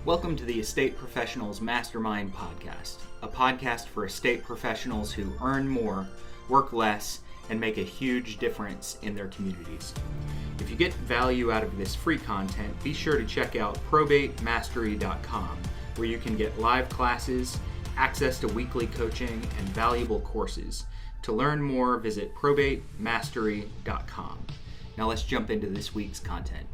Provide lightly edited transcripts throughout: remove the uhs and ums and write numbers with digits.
Welcome to the Estate Professionals Mastermind podcast, a podcast for estate professionals who earn more, work less, and make a huge difference in their communities. If you get value out of this free content, be sure to check out probatemastery.com, where you can get live classes, access to weekly coaching, and valuable courses. To learn more, visit probatemastery.com. Now let's jump into this week's content.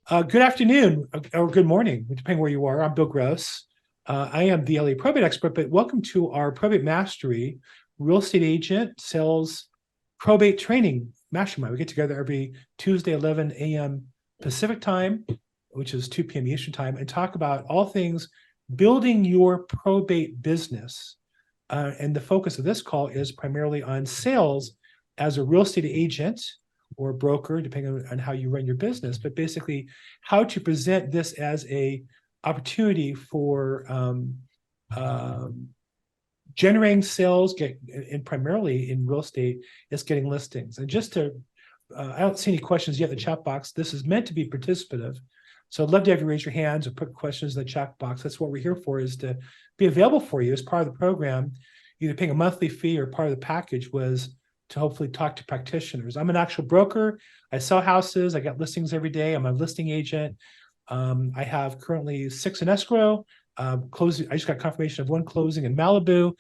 Good afternoon or good morning, depending where you are. I'm Bill Gross. I am the LA Probate Expert, but welcome to our Probate Mastery Real Estate Agent Sales Probate Training Mastermind. We get together every Tuesday, 11 a.m. Pacific time, which is 2 p.m. Eastern time, and talk about all things building your probate business. And the focus of this call is primarily on sales as a real estate agent or broker, depending on how you run your business, but basically how to present this as a opportunity for generating sales, and primarily in real estate, is getting listings. And just to, I don't see any questions yet in the chat box. This is meant to be participative. So I'd love to have you raise your hands or put questions in the chat box. That's what we're here for, is to be available for you as part of the program. Either paying a monthly fee or part of the package was to hopefully talk to practitioners. I'm an actual broker. I sell houses. I get listings every day. I'm a listing agent. I have currently 6 in escrow. Closing. I just got confirmation of 1 closing in Malibu.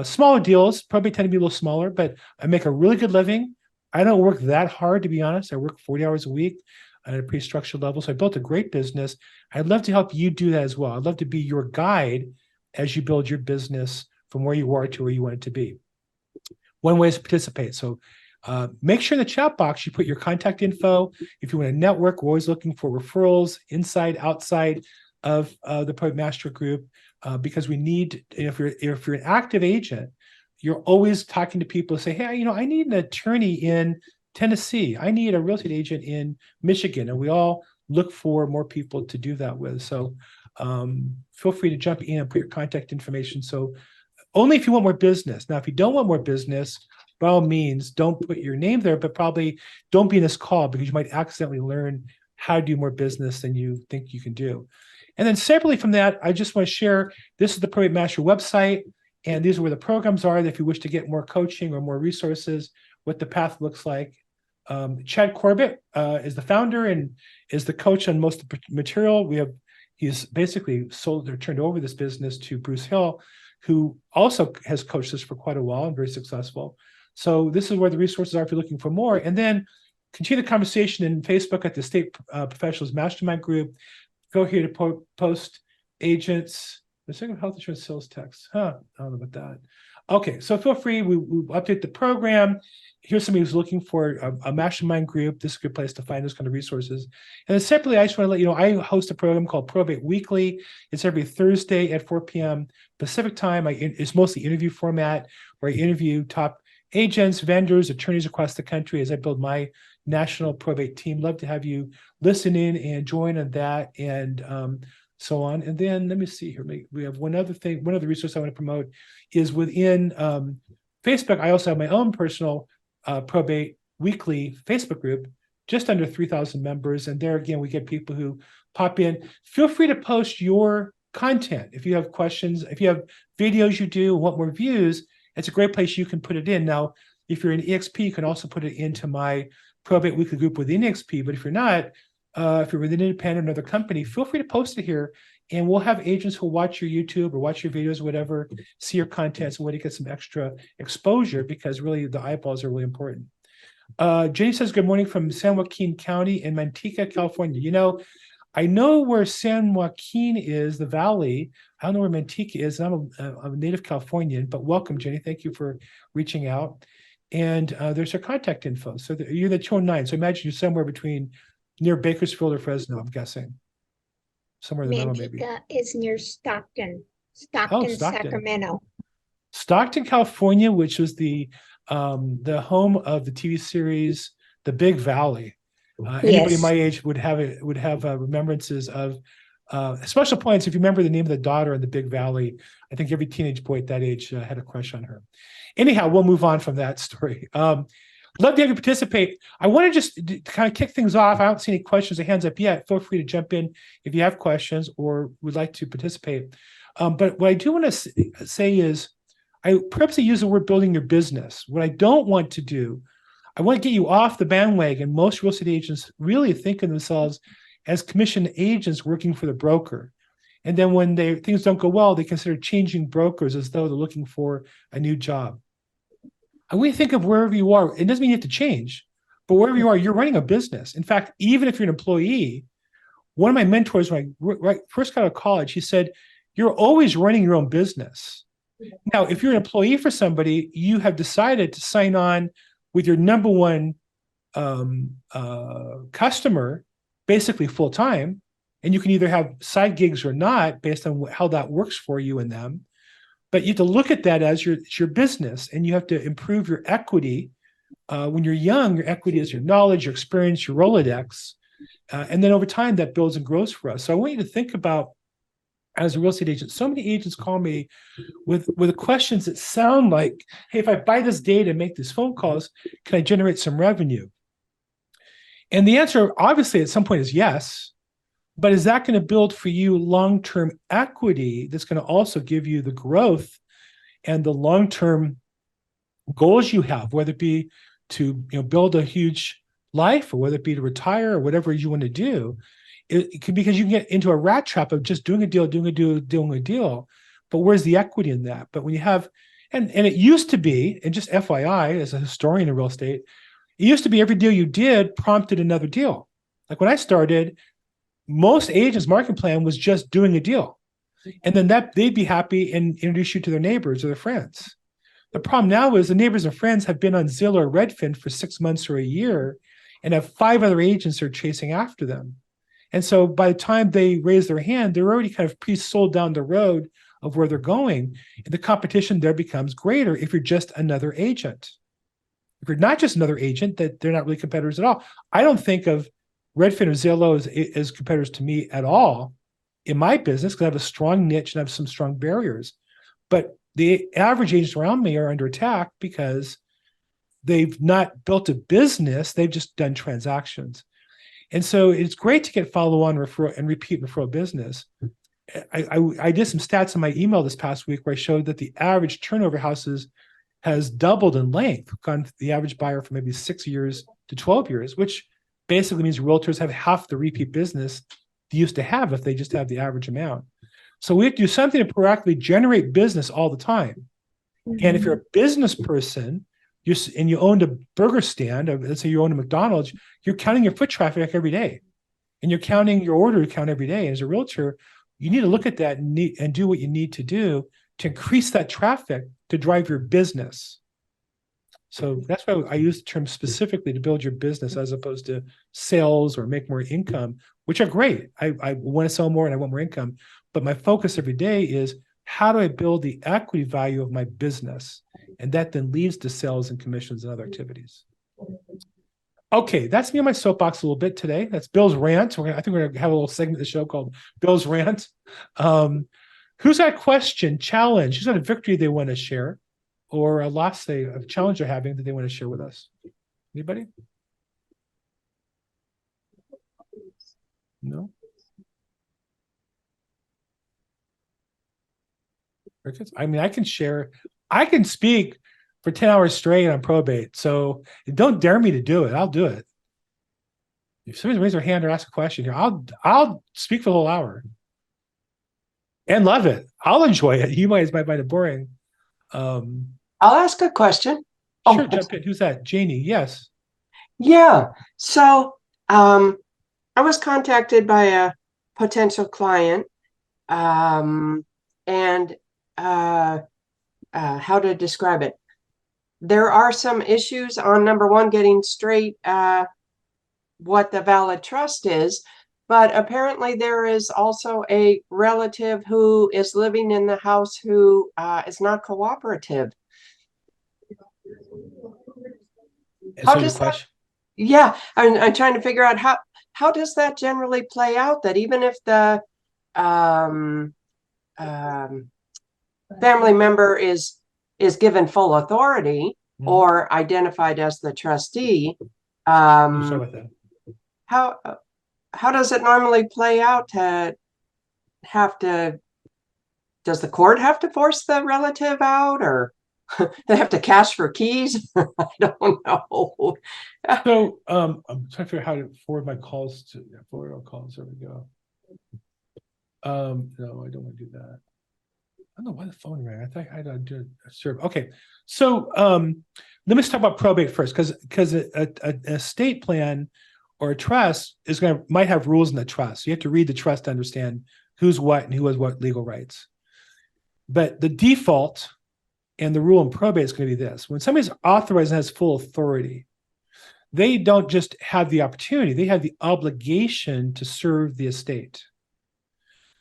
Smaller deals, probably tend to be a little smaller, but I make a really good living. I don't work that hard, to be honest. I work 40 hours a week at a pretty structured level. So I built a great business. I'd love to help you do that as well. I'd love to be your guide as you build your business from where you are to where you want it to be. One way is to participate. So make sure in the chat box you put your contact info. If you want to network, we're always looking for referrals inside, outside of the Probate Master group, because we need, if you're an active agent, you're always talking to people who say, hey, I need an attorney in Tennessee. I need a real estate agent in Michigan. And we all look for more people to do that with. So feel free to jump in and put your contact information. So only if you want more business. Now, if you don't want more business, by all means, don't put your name there, but probably don't be in this call, because you might accidentally learn how to do more business than you think you can do. And then separately from that, I just want to share, this is the Probate Master website, and these are where the programs are, if you wish to get more coaching or more resources, what the path looks like. Chad Corbett is the founder and is the coach on most of the material. He's basically sold or turned over this business to Bruce Hill, who also has coached us for quite a while and very successful. So this is where the resources are if you're looking for more. And then continue the conversation in Facebook at the Estate Professionals Mastermind group. Go here to post agents. The second health insurance sales text. I don't know about that. Okay, so feel free. We update the program. Here's somebody who's looking for a mastermind group. This is a good place to find those kind of resources. And then separately, I just want to let you know, I host a program called Probate Weekly. It's every Thursday at 4 p.m. Pacific time. It's mostly interview format, where I interview top agents, vendors, attorneys across the country as I build my national probate team. Love to have you listen in and join on that, and so on. And then let me see here. We have one other thing. One other resource I want to promote is within Facebook. I also have my own personal Probate Weekly Facebook group, just under 3,000 members. And there again, we get people who pop in. Feel free to post your content. If you have questions, if you have videos you do, want more views, it's a great place you can put it in. Now, if you're in EXP, you can also put it into my Probate Weekly group within EXP. But if you're not, if you're with an independent or another company, feel free to post it here, and we'll have agents who watch your YouTube or watch your videos or whatever, see your content, so way to get some extra exposure, because really the eyeballs are really important. Jenny says, good morning from San Joaquin County in Manteca, California. I know where San Joaquin is, the valley. I don't know where Manteca is. I'm a native Californian, but welcome, Jenny. Thank you for reaching out. And there's her contact info. So you're the 209. So imagine you're somewhere between near Bakersfield or Fresno, I'm guessing. Somewhere in the middle, maybe. Manteca is near Stockton, Stockton. Sacramento. Stockton, California, which was the home of the TV series The Big Valley. Anybody my age would have remembrances of special points. If you remember the name of the daughter in The Big Valley, I think every teenage boy at that age had a crush on her. Anyhow, we'll move on from that story. Love to have you participate. I want to just kind of kick things off. I don't see any questions or hands up yet. Feel free to jump in if you have questions or would like to participate. But what I do want to say is, I purposely use the word building your business. What I don't want to do, I want to get you off the bandwagon. Most real estate agents really think of themselves as commission agents working for the broker. And then when things don't go well, they consider changing brokers as though they're looking for a new job. And we think of wherever you are. It doesn't mean you have to change, but wherever you are, you're running a business. In fact, even if you're an employee, one of my mentors, when I first got out of college, he said, you're always running your own business. Now, if you're an employee for somebody, you have decided to sign on with your number one customer, basically full time, and you can either have side gigs or not based on how that works for you and them. But you have to look at that as your business, and you have to improve your equity. When you're young, your equity is your knowledge, your experience, your Rolodex. And then over time, that builds and grows for us. So I want you to think about, as a real estate agent, so many agents call me with questions that sound like, hey, if I buy this data and make these phone calls, can I generate some revenue? And the answer, obviously, at some point is yes. But is that going to build for you long-term equity that's going to also give you the growth and the long-term goals you have, whether it be to build a huge life or whether it be to retire or whatever you want to do? It could, because you can get into a rat trap of just doing a deal. But where's the equity in that? But when you have, and it used to be, and just FYI, as a historian in real estate, it used to be every deal you did prompted another deal. Like when I started, most agents' marketing plan was just doing a deal. And then they'd be happy and introduce you to their neighbors or their friends. The problem now is the neighbors and friends have been on Zillow or Redfin for 6 months or a year and have 5 other agents who are chasing after them. And so by the time they raise their hand, they're already kind of pre-sold down the road of where they're going. And the competition there becomes greater if you're just another agent. If you're not just another agent, that they're not really competitors at all. I don't think of Redfin or Zillow as competitors to me at all in my business, because I have a strong niche and I have some strong barriers. But the average agents around me are under attack because they've not built a business, they've just done transactions. And so it's great to get follow-on referral and repeat referral business. I did some stats in my email this past week where I showed that the average turnover houses has doubled in length, gone the average buyer from maybe 6 years to 12 years, which basically means realtors have half the repeat business they used to have if they just have the average amount. So we have to do something to proactively generate business all the time. Mm-hmm. And if you're a business person, and you owned a burger stand, let's say you own a McDonald's, you're counting your foot traffic every day, and you're counting your order count every day. And as a realtor, you need to look at that and do what you need to do to increase that traffic to drive your business. So that's why I use the term specifically to build your business as opposed to sales or make more income, which are great. I want to sell more and I want more income, but my focus every day is, how do I build the equity value of my business? And that then leads to sales and commissions and other activities. Okay, that's me on my soapbox a little bit today. That's Bill's Rant. I think we're going to have a little segment of the show called Bill's Rant. Who's got a question, challenge? Who's got a victory they want to share? Or a loss, a challenge they're having that they want to share with us? Anybody? No? I mean, I can speak for 10 hours straight on probate. So don't dare me to do it. I'll do it. If somebody raises their hand or asks a question here, I'll speak for the whole hour and love it. I'll enjoy it. You might find it boring. I'll ask a question. Sure, jump in. Who's that? Janie, yes. Yeah. So I was contacted by a potential client, and how to describe it. There are some issues on, number one, getting straight what the valid trust is, but apparently there is also a relative who is living in the house who is not cooperative. How does that, yeah, I'm trying to figure out how does that generally play out, that even if the family member is given full authority, or identified as the trustee. Sorry about that. How does it normally play out to does the court have to force the relative out, or they have to cash for keys? I don't know. So I'm trying to figure out how to forward my calls to forward all calls. There we go. No, I don't want to do that. I don't know why the phone rang. I thought I had to do a serve. Okay, so let me talk about probate first, because a estate plan or a trust might have rules in the trust. So you have to read the trust to understand who's what and who has what legal rights. But the default and the rule in probate is going to be this: when somebody's authorized and has full authority, they don't just have the opportunity; they have the obligation to serve the estate.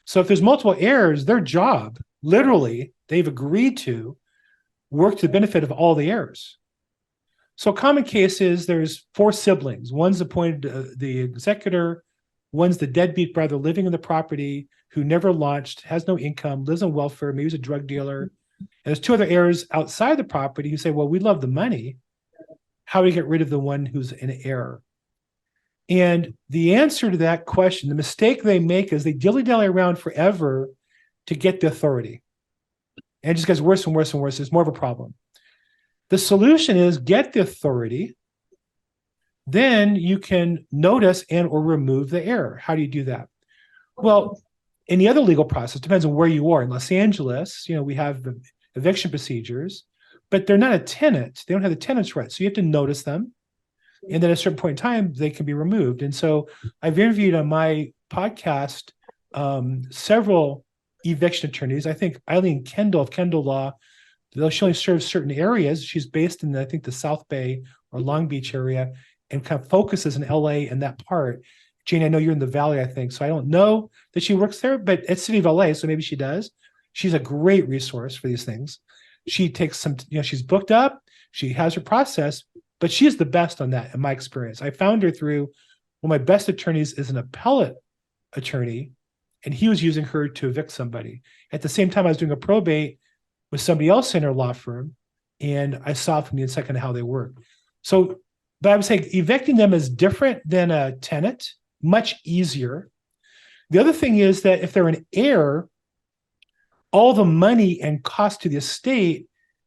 So if there's multiple heirs, their job, literally, they've agreed to work to the benefit of all the heirs. So a common case is there's 4 siblings. One's appointed the executor, one's the deadbeat brother living in the property who never launched, has no income, lives on welfare, maybe he's a drug dealer. And there's 2 other heirs outside the property who say, well, we love the money. How do we get rid of the one who's an heir? And the answer to that question, the mistake they make is they dilly-dally around forever to get the authority. And it just gets worse and worse and worse. It's more of a problem. The solution is get the authority. Then you can notice and or remove the heir. How do you do that? Well, in the other legal process, depends on where you are. In Los Angeles, we have the eviction procedures, but they're not a tenant. They don't have the tenant's rights. So you have to notice them. And then at a certain point in time, they can be removed. And so I've interviewed on my podcast several eviction attorneys. I think Eileen Kendall of Kendall Law, though she only serves certain areas, she's based in, I think, the South Bay or Long Beach area and kind of focuses in LA and that part. Jane, I know you're in the Valley, I think. So I don't know that she works there, but it's City of LA, so maybe she does. She's a great resource for these things. She takes some, she's booked up, she has her process, but she is the best on that in my experience. I found her through one of my best attorneys is an appellate attorney, and he was using her to evict somebody. At the same time, I was doing a probate with somebody else in her law firm, and I saw from the inside how they work. So, but I would say evicting them is different than a tenant, much easier. The other thing is that if they're an heir, all the money and cost to the estate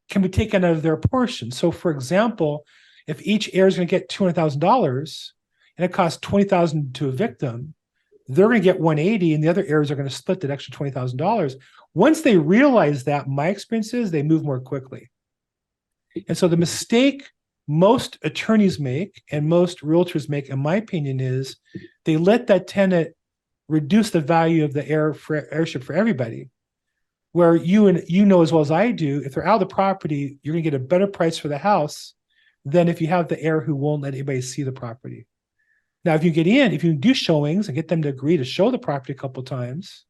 can be taken out of their portion. So, for example, if each heir is going to get $200,000 and it costs $20,000 to evict them, they're going to get $180,000, and the other heirs are going to split that extra $20,000. Once they realize that, my experience is they move more quickly. And so the mistake most attorneys make and most realtors make, in my opinion, is they let that tenant reduce the value of the heirship for everybody. Where you know as well as I do, if they're out of the property, you're going to get a better price for the house than if you have the heir who won't let anybody see the property. Now, if you do showings and get them to agree to show the property a couple of times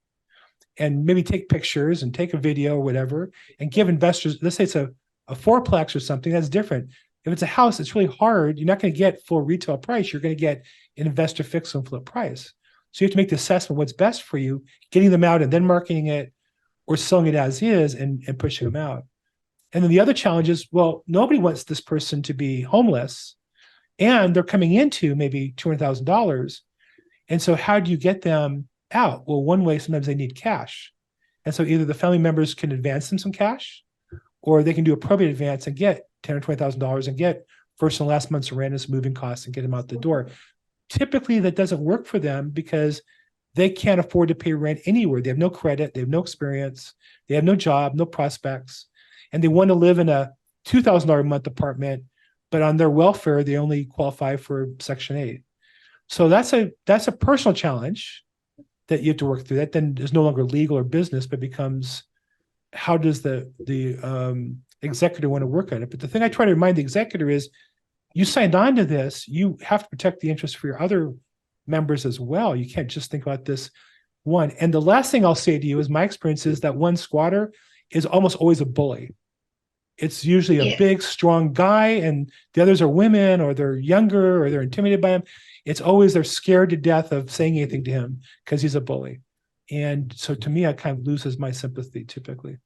and maybe take pictures and take a video or whatever and give investors, let's say it's a fourplex or something, that's different. If it's a house, it's really hard. You're not going to get full retail price. You're going to get an investor fix and flip price. So you have to make the assessment what's best for you, getting them out and then marketing it or selling it as is and pushing them out. And then the other challenge is, well, nobody wants this person to be homeless and they're coming into maybe $200,000. And so how do you get them out? Well, one way, sometimes they need cash. And so either the family members can advance them some cash or they can do a probate advance and get $10,000 or $20,000 and get first and last month's rent, moving costs, and get them out the door. Typically, that doesn't work for them because they can't afford to pay rent anywhere. They have no credit, they have no experience, they have no job, no prospects, and they want to live in a $2,000 a month apartment, but on their welfare, they only qualify for Section 8. So that's a personal challenge that you have to work through. That then is no longer legal or business, but becomes how does the executor want to work on it? But the thing I try to remind the executor is, you signed on to this, you have to protect the interests for your other members as well. You can't just think about this one. And the last thing I'll say to you is my experience is that one squatter is almost always a bully. It's usually a big, strong guy, and the others are women, or they're younger, or they're intimidated by him. It's always they're scared to death of saying anything to him because he's a bully. And so to me, it kind of loses my sympathy typically.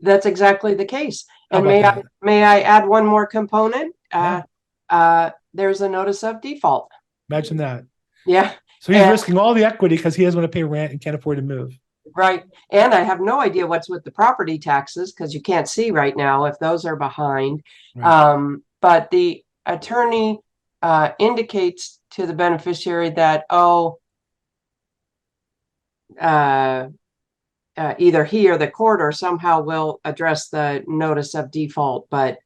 That's exactly the case. How And about that? may I add one more component? Yeah. There's a notice of default. Imagine that. Yeah. So he's And- risking all the equity because he doesn't want to pay rent and can't afford to move. Right. And I have no idea what's with the property taxes because you can't see right now if those are behind. Right. But the attorney indicates to the beneficiary that, either he or the court or somehow will address the notice of default. But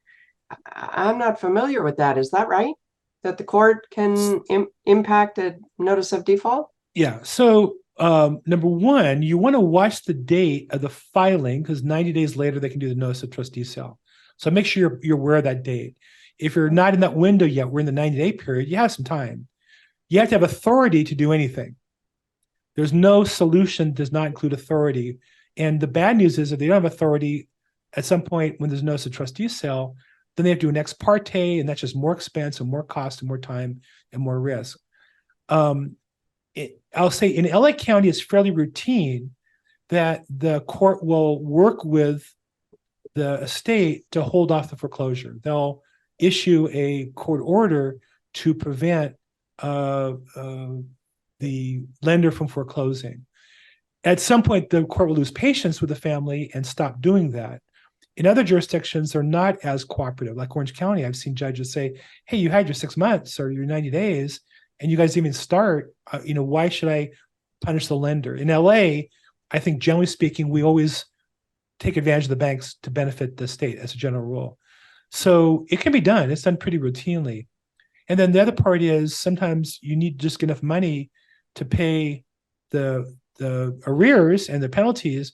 I'm not familiar with that. Is that right? That the court can impact a notice of default? Yeah. So number one, you want to watch the date of the filing because 90 days later they can do the notice of trustee sale. So make sure you're aware of that date. If you're not in that window yet, we're in the 90-day period, you have some time. You have to have authority to do anything. There's no solution does not include authority. And the bad news is if they don't have authority at some point when there's no notice of trustee sale, then they have to do an ex parte, and that's just more expense and more cost and more time and more risk. I'll say in LA County, it's fairly routine that the court will work with the estate to hold off the foreclosure. They'll issue a court order to prevent the lender from foreclosing. At some point, the court will lose patience with the family and stop doing that. In other jurisdictions, they're not as cooperative. Like Orange County, I've seen judges say, hey, you had your 6 months or your 90 days, and you guys didn't even start. Why should I punish the lender? In LA, I think generally speaking, we always take advantage of the banks to benefit the state as a general rule. So it can be done. It's done pretty routinely. And then the other part is sometimes you need just enough money to pay the arrears and the penalties.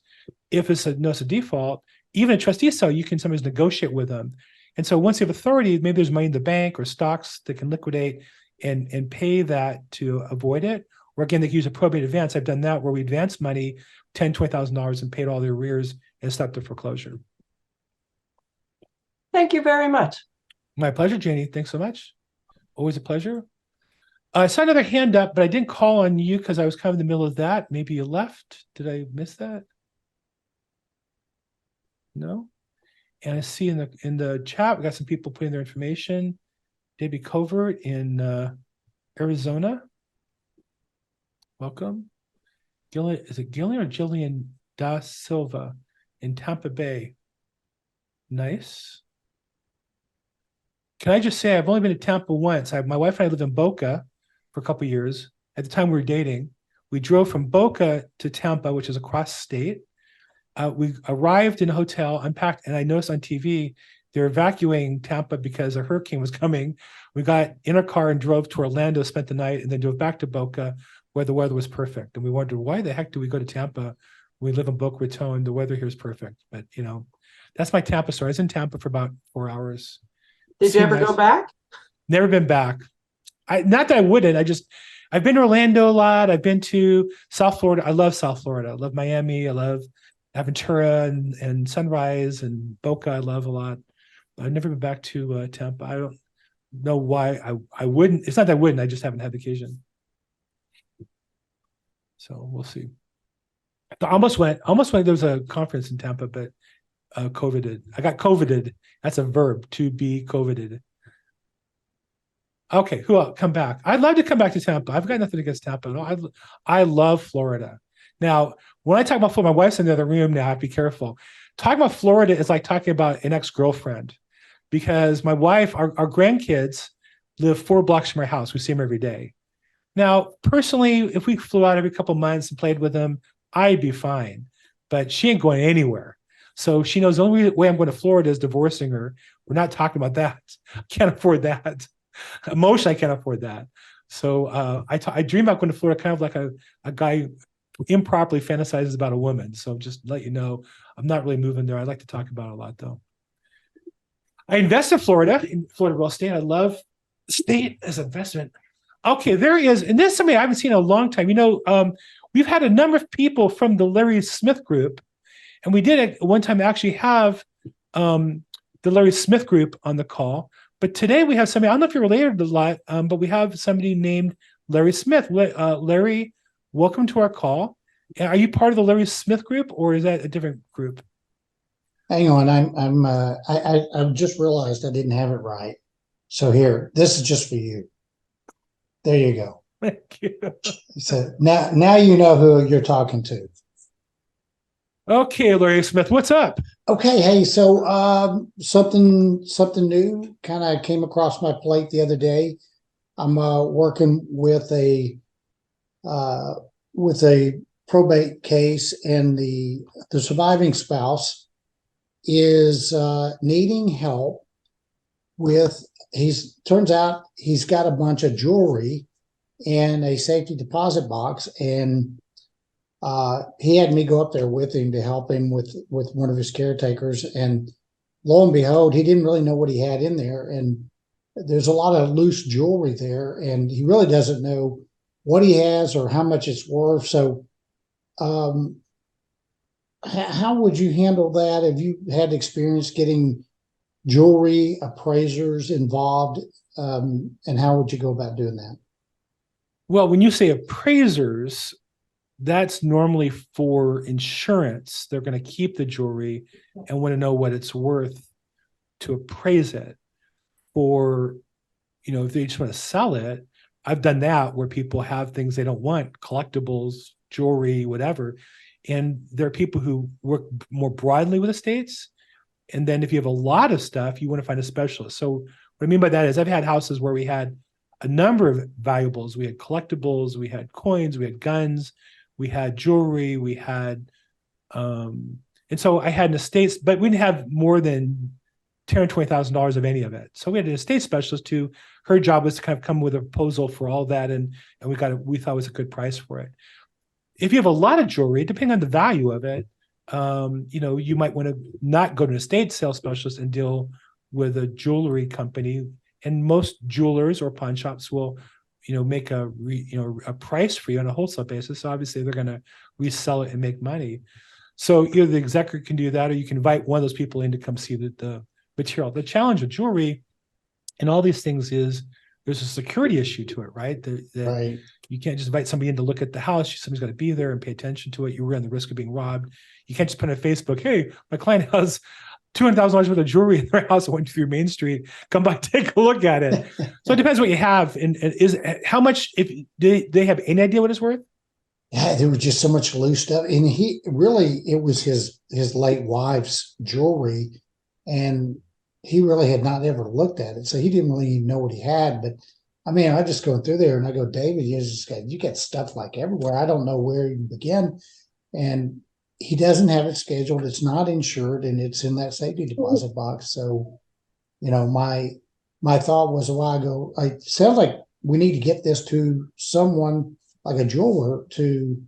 If it's a notice of default, even a trustee sale, you can sometimes negotiate with them. And so once you have authority, maybe there's money in the bank or stocks that can liquidate and pay that to avoid it. Or again, they can use a probate advance. I've done that where we advanced money, $10,000, $20,000 and paid all the arrears and stopped the foreclosure. Thank you very much. My pleasure, Janie. Thanks so much. Always a pleasure. I saw another hand up, but I didn't call on you because I was kind of in the middle of that. Maybe you left. Did I miss that? No. And I see in the chat, we got some people putting their information. Debbie Covert in Arizona. Welcome. Is it Gillian or Jillian Da Silva in Tampa Bay? Nice. Can I just say I've only been to Tampa once. My wife and I lived in Boca for a couple of years. At the time we were dating, we drove from Boca to Tampa, which is across state. We arrived in a hotel, unpacked, and I noticed on TV they're evacuating Tampa because a hurricane was coming. We got in a car and drove to Orlando, spent the night, and then drove back to Boca where the weather was perfect. And we wondered, why the heck do we go to Tampa? We live in Boca Raton. The weather here is perfect. But, that's my Tampa story. I was in Tampa for about 4 hours. Did you ever go back? Never been back. Not that I wouldn't. I've been to Orlando a lot. I've been to South Florida. I love South Florida. I love Miami. I love Aventura and Sunrise and Boca. I love a lot. I've never been back to Tampa. I don't know why I wouldn't. It's not that I wouldn't. I just haven't had the occasion. So we'll see. I almost went. There was a conference in Tampa, but COVIDed. I got COVIDed. That's a verb, to be COVIDed. Okay, who else? Come back. I'd love to come back to Tampa. I've got nothing against Tampa at all. I love Florida. Now, when I talk about Florida, my wife's in the other room now. I have to be careful. Talking about Florida is like talking about an ex-girlfriend, because my wife, our grandkids live 4 blocks from our house. We see them every day. Now, personally, if we flew out every couple of months and played with them, I'd be fine. But she ain't going anywhere. So she knows the only way I'm going to Florida is divorcing her. We're not talking about that. I can't afford that. Emotionally, I can't afford that. So I dream about going to Florida kind of like a guy who improperly fantasizes about a woman. So just to let you know, I'm not really moving there. I like to talk about it a lot, though. I invest in Florida real estate. I love state as an investment. Okay, there is, and this is something I haven't seen in a long time. We've had a number of people from the Larry Smith group, and we did at one time actually have the Larry Smith group on the call. But today we have somebody, I don't know if you're related a lot, but we have somebody named Larry Smith. Larry, welcome to our call. Are you part of the Larry Smith group, or is that a different group? Hang on, I just realized I didn't have it right. So here, this is just for you. There you go. Thank you. So now you know who you're talking to. Okay, Larry Smith, what's up? Okay, hey, so something new kind of came across my plate the other day. I'm working with a probate case, and the surviving spouse is needing help with turns out he's got a bunch of jewelry in a safety deposit box, and he had me go up there with him to help him with one of his caretakers, and lo and behold, he didn't really know what he had in there, and there's a lot of loose jewelry there, and he really doesn't know what he has or how much it's worth. So how would you handle that? Have you had experience getting jewelry appraisers involved, and how would you go about doing that? Well, when you say appraisers, that's normally for insurance. They're going to keep the jewelry and want to know what it's worth to appraise it. Or, if they just want to sell it, I've done that where people have things they don't want, collectibles, jewelry, whatever. And there are people who work more broadly with estates. And then if you have a lot of stuff, you want to find a specialist. So what I mean by that is I've had houses where we had a number of valuables. We had collectibles, we had coins, we had guns, we had jewelry, we had, and so I had an estate, but we didn't have more than $10,000 or $20,000 of any of it. So we had an estate specialist who, her job was to kind of come with a proposal for all that, and we thought it was a good price for it. If you have a lot of jewelry, depending on the value of it, you might want to not go to an estate sales specialist and deal with a jewelry company. And most jewelers or pawn shops will, make a price for you on a wholesale basis. So obviously they're going to resell it and make money. So either the executive can do that, or you can invite one of those people in to come see the material. The challenge with jewelry and all these things is there's a security issue to it, right? Right. You can't just invite somebody in to look at the house. Somebody's got to be there and pay attention to it. You run the risk of being robbed. You can't just put on Facebook, hey, my client has $200,000 worth of jewelry in their house. I went through Main Street. Come by, take a look at it. So it depends what you have. And is how much, if they have any idea what it's worth? Yeah, there was just so much loose stuff, and it was his late wife's jewelry, and he really had not ever looked at it, so he didn't really even know what he had. But I mean, I just go through there and I go, David, you got stuff like everywhere. I don't know where you begin, and he doesn't have it scheduled. It's not insured, and it's in that safety deposit box. So, my thought was a while ago, it sounds like we need to get this to someone like a jeweler to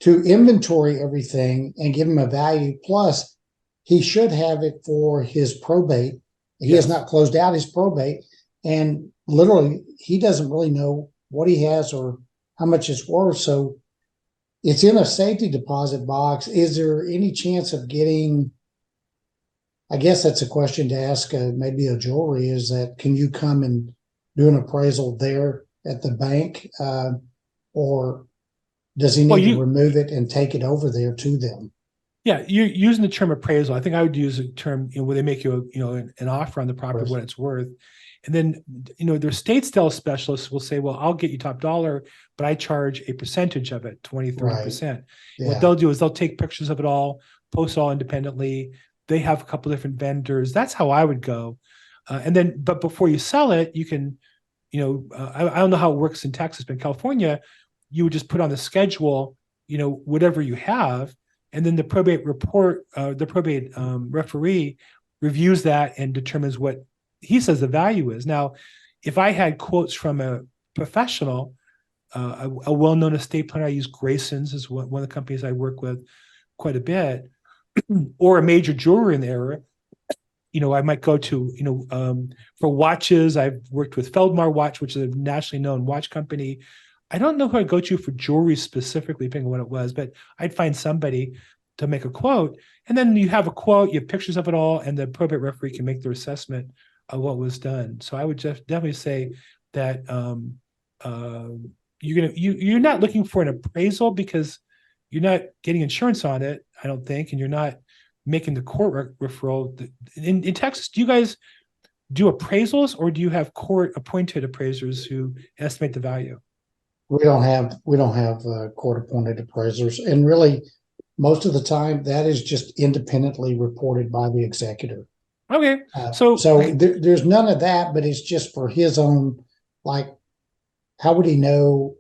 inventory everything and give him a value. Plus, he should have it for his probate. He has not closed out his probate, and literally he doesn't really know what he has or how much it's worth. So it's in a safety deposit box. Is there any chance of getting, I guess that's a question to ask maybe a jewelry, is that can you come and do an appraisal there at the bank? Or does he need to remove it and take it over there to them? Yeah, you're using the term appraisal. I think I would use a term where they make you an offer on the property, what it's worth. And then, their state sales specialists will say, well, I'll get you top dollar, but I charge a percentage of it, 20, 30%. Right. Yeah. What they'll do is they'll take pictures of it all, post it all independently. They have a couple different vendors. That's how I would go. But before you sell it, you can, I don't know how it works in Texas, but in California, you would just put on the schedule, whatever you have. And then the probate report, the probate referee reviews that and determines what he says the value is. Now, if I had quotes from a professional, a well-known estate planner, I use Grayson's is one of the companies I work with quite a bit, or a major jeweler in the area, I might go to, for watches, I've worked with Feldmar Watch, which is a nationally known watch company. I don't know who I'd go to for jewelry specifically, depending on what it was, but I'd find somebody to make a quote. And then you have a quote, you have pictures of it all, and the probate referee can make their assessment of what was done. So I would just definitely say that you're not looking for an appraisal because you're not getting insurance on it, I don't think, and you're not making the court referral. In Texas, do you guys do appraisals, or do you have court appointed appraisers who estimate the value? We don't have court appointed appraisers, and really most of the time that is just independently reported by the executor. Okay, So okay. there's none of that, but it's just for his own, like, how would he know,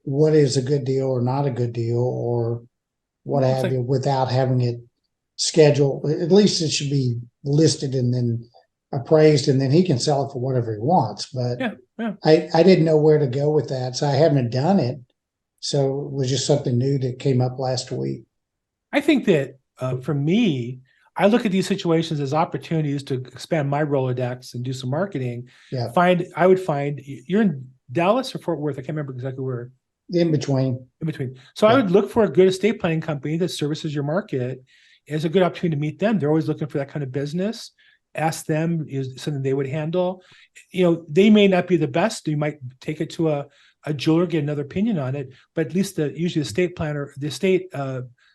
what is a good deal or not a good deal, or what Well, it's have like- you, without having it scheduled. At least it should be listed and then appraised, and then he can sell it for whatever he wants. But yeah. I didn't know where to go with that, so I haven't done it. So it was just something new that came up last week. I think that for me, I look at these situations as opportunities to expand my Rolodex and do some marketing. Yeah. I would find you're in Dallas or Fort Worth. I can't remember exactly where. In between. In between. So Yeah. I would look for a good estate planning company that services your market. It's a good opportunity to meet them. They're always looking for that kind of business. Ask them, is something they would handle. They may not be the best. You might take it to a jeweler, get another opinion on it, but at least usually the estate planner, the estate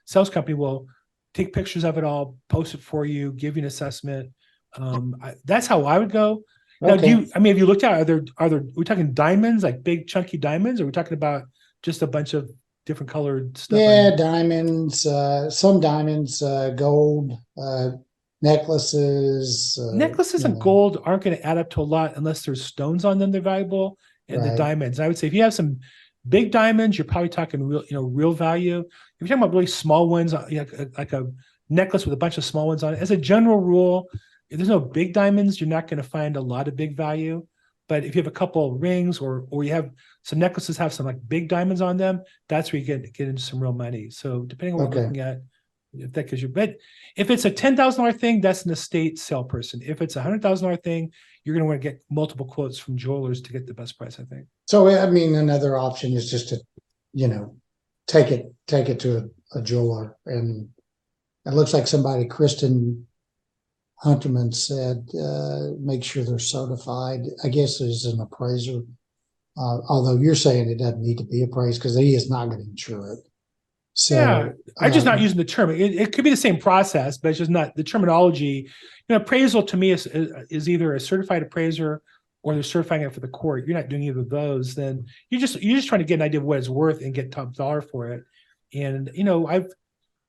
sales company will take pictures of it all, post it for you, give you an assessment. That's how I would go. Now, Okay. have you looked at, are we talking diamonds, like big chunky diamonds? Or are we talking about just a bunch of different colored stuff? Yeah, diamonds, some diamonds, gold, necklaces. Necklaces of gold aren't going to add up to a lot unless there's stones on them. They're valuable, and the Right. diamonds. I would say if you have some big diamonds, you're probably talking real value. If you're talking about really small ones, like a necklace with a bunch of small ones on it, as a general rule, if there's no big diamonds, you're not going to find a lot of big value. But if you have a couple of rings, or you have some necklaces have some like big diamonds on them, that's where you get into some real money. So depending on what you're Okay. looking at, if that gives you, but if it's a $10,000 thing, that's an estate sale person. If it's a $100,000 thing, you're going to want to get multiple quotes from jewelers to get the best price, I think. So, I mean, another option is just to, take it to a jeweler. And it looks like somebody, Kristen Hunterman, said, make sure they're certified, I guess, as an appraiser. Although you're saying it doesn't need to be appraised because he is not going to insure it. So, yeah, I'm just not using the term. It could be the same process, but it's just not the terminology. Appraisal to me is either a certified appraiser or they're certifying it for the court. You're not doing either of those. Then you're just trying to get an idea of what it's worth and get top dollar for it. And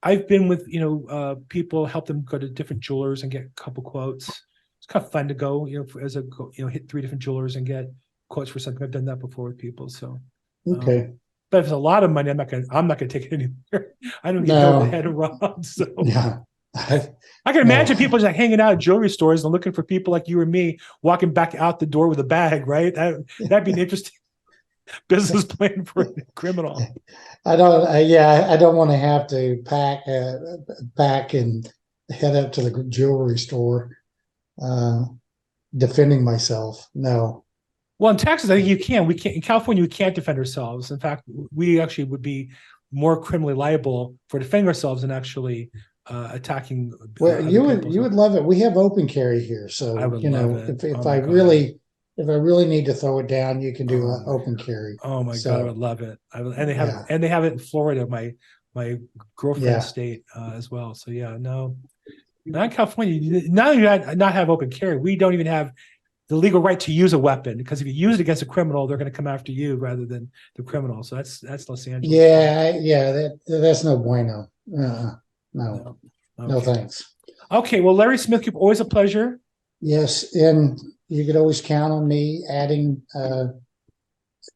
I've been with people, help them go to different jewelers and get a couple quotes. It's kind of fun to go hit 3 different jewelers and get quotes for something. I've done that before with people. So okay. but if it's a lot of money, I'm not gonna take it anywhere. I don't get No. over the head robbed. So Yeah. I can imagine people just hanging out at jewelry stores and looking for people like you or me walking back out the door with a bag, right? That'd be an interesting business plan for a criminal. I don't want to have to pack and head up to the jewelry store, defending myself. No. Well, in Texas, I think you can. We can't in California. We can't defend ourselves. In fact, we actually would be more criminally liable for defending ourselves than actually attacking. Well, you would love it. We have open carry here, so I would love it. if Oh I my God. if I really need to throw it down, you can do an open carry. Oh my So, God, I would love it. And they have it in Florida, my girlfriend's state as well. So yeah, no, not in California. Not only not have open carry, we don't even have the legal right to use a weapon, because if you use it against a criminal, they're going to come after you rather than the criminal. So that's Los Angeles. Yeah, that's no bueno. No, Okay. thanks. Okay, well, Larry Smith, always a pleasure. Yes, and you could always count on me adding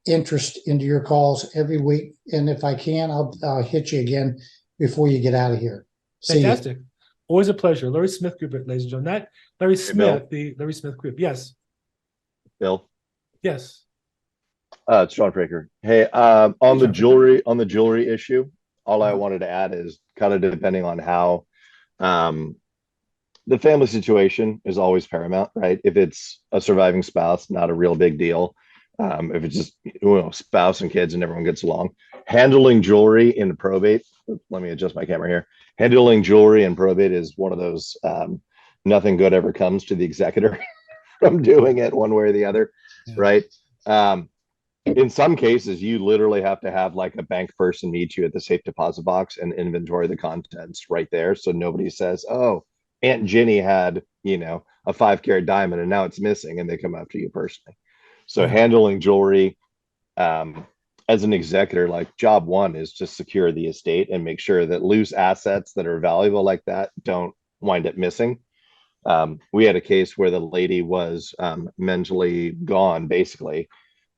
interest into your calls every week. And if I can, I'll hit you again before you get out of here. See ya. Fantastic. Always a pleasure. Larry Smith Group, ladies and gentlemen. Not Larry Smith, the Larry Smith Group. Yes. Bill, Yes. it's John Fraker. Hey, on the jewelry issue, all I wanted to add is kind of depending on how the family situation is always paramount, right? If it's a surviving spouse, not a real big deal. If it's just spouse and kids and everyone gets along, handling jewelry in probate. Let me adjust my camera here. Handling jewelry in probate is one of those nothing good ever comes to the executor from doing it one way or the other, right? in some cases, you literally have to have like a bank person meet you at the safe deposit box and inventory the contents right there. So nobody says, oh, Aunt Ginny had, a 5 carat diamond and now it's missing, and they come after you personally. So Yeah. handling jewelry, as an executor, like job one is to secure the estate and make sure that loose assets that are valuable like that don't wind up missing. We had a case where the lady was mentally gone, basically.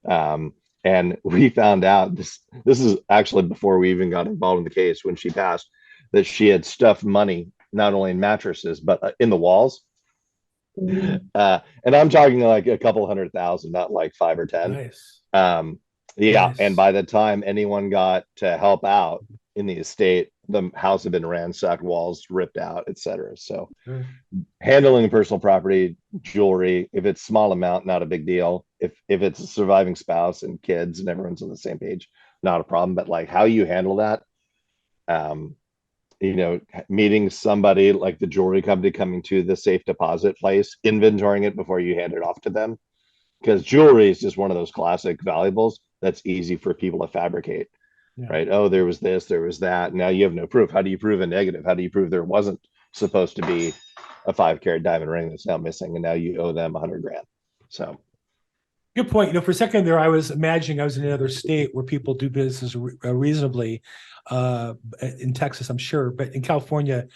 And we found out this is actually before we even got involved in the case, when she passed, that she had stuffed money not only in mattresses but in the walls. And I'm talking like a couple 100,000, not like 5 or 10. Nice. Yeah, Nice. and by the time anyone got to help out in the estate, the house had been ransacked, walls ripped out, etc. So Sure. handling personal property, jewelry, if it's small amount, not a big deal. If it's a surviving spouse and kids and everyone's on the same page, not a problem. But like how you handle that, meeting somebody like the jewelry company coming to the safe deposit place, inventorying it before you hand it off to them, because jewelry is just one of those classic valuables that's easy for people to fabricate. Yeah. Right? Oh, there was this, there was that. Now you have no proof. How do you prove a negative? How do you prove there wasn't supposed to be a 5 carat diamond ring that's now missing, and now you owe them 100 grand? So Good point. For a second there, I was imagining I was in another state where people do business reasonably, in Texas, I'm sure, but in California,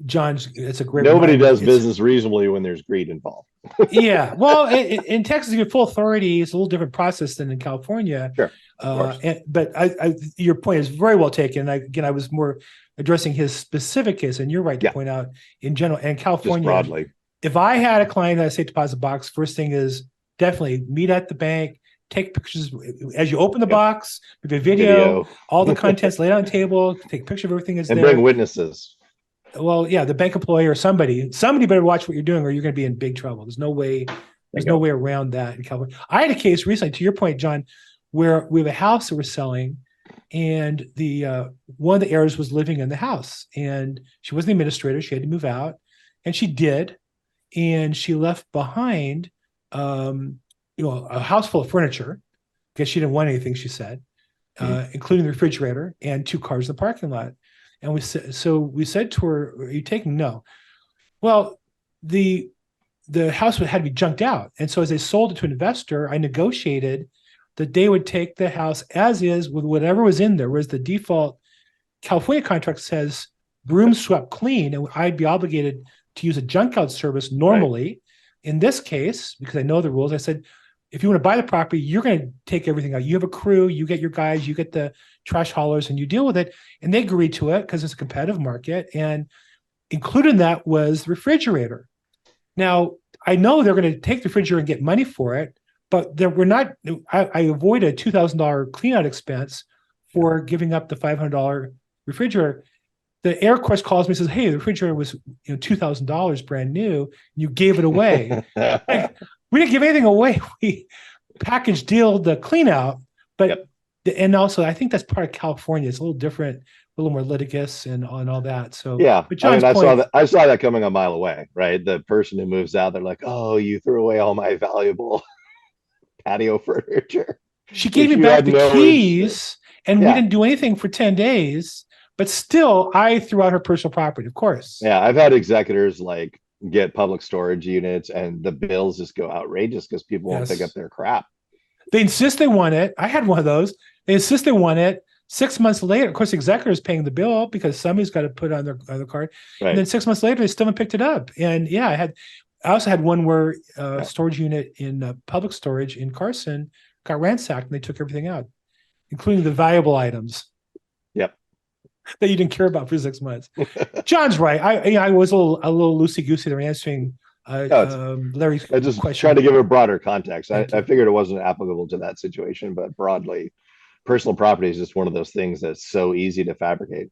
John's, it's a great nobody reminder. does business reasonably when there's greed involved. Yeah. Well, in Texas, you get full authority. It's a little different process than in California. Sure. But your point is very well taken. I was more addressing his specific case, and you're right to point out in general. And California, just broadly, if I had a client at a safe deposit box, first thing is definitely meet at the bank, take pictures as you open the box, with a video, all the contents laid on the table, take a picture of everything that's and there. bring witnesses. Well, yeah, the bank employee or somebody better watch what you're doing, or you're going to be in big trouble. There's no way around that in California. I had a case recently, to your point, John, where we have a house that we're selling, and the one of the heirs was living in the house, and she was the administrator. She had to move out, and she did, and she left behind, a house full of furniture because she didn't want anything. She said, including the refrigerator and 2 cars in the parking lot. And we said to her, "Are you taking?" No. Well, the house had to be junked out, and so as they sold it to an investor, I negotiated that they would take the house as is with whatever was in there. Whereas the default California contract says broom swept clean, and I'd be obligated to use a junk out service normally. Right. In this case, because I know the rules, I said, if you want to buy the property, you're going to take everything out. You have a crew, you get your guys, you get the trash haulers, and you deal with it. And they agreed to it because it's a competitive market. And included in that was the refrigerator. Now, I know they're going to take the refrigerator and get money for it, but we're not. I avoid a $2,000 cleanout expense for giving up the $500 refrigerator. The heir, of course, calls me and says, "Hey, the refrigerator was $2,000 brand new. You gave it away." We didn't give anything away. We package deal the clean out, but and also I think that's part of California. It's a little different, a little more litigious and all that. So yeah, but John's point, I saw that coming a mile away. Right, the person who moves out, they're like, "Oh, you threw away all my valuable patio furniture." She gave me back the keys, and we didn't do anything for 10 days. But still, I threw out her personal property, of course. Yeah, I've had executors like get public storage units, and the bills just go outrageous because people won't pick up their crap. They insist they want it. I had one of those. They insist they want it. 6 months later, of course, the executor is paying the bill because somebody's got to put it on their card. Right. And then 6 months later, they still haven't picked it up. And I also had one where storage unit in public storage in Carson got ransacked, and they took everything out, including the valuable items. Yep. That you didn't care about for 6 months. John's right. I was a little loosey goosey there answering Larry's I just question. Trying to give a broader context. I figured it wasn't applicable to that situation, but broadly, personal property is just one of those things that's so easy to fabricate.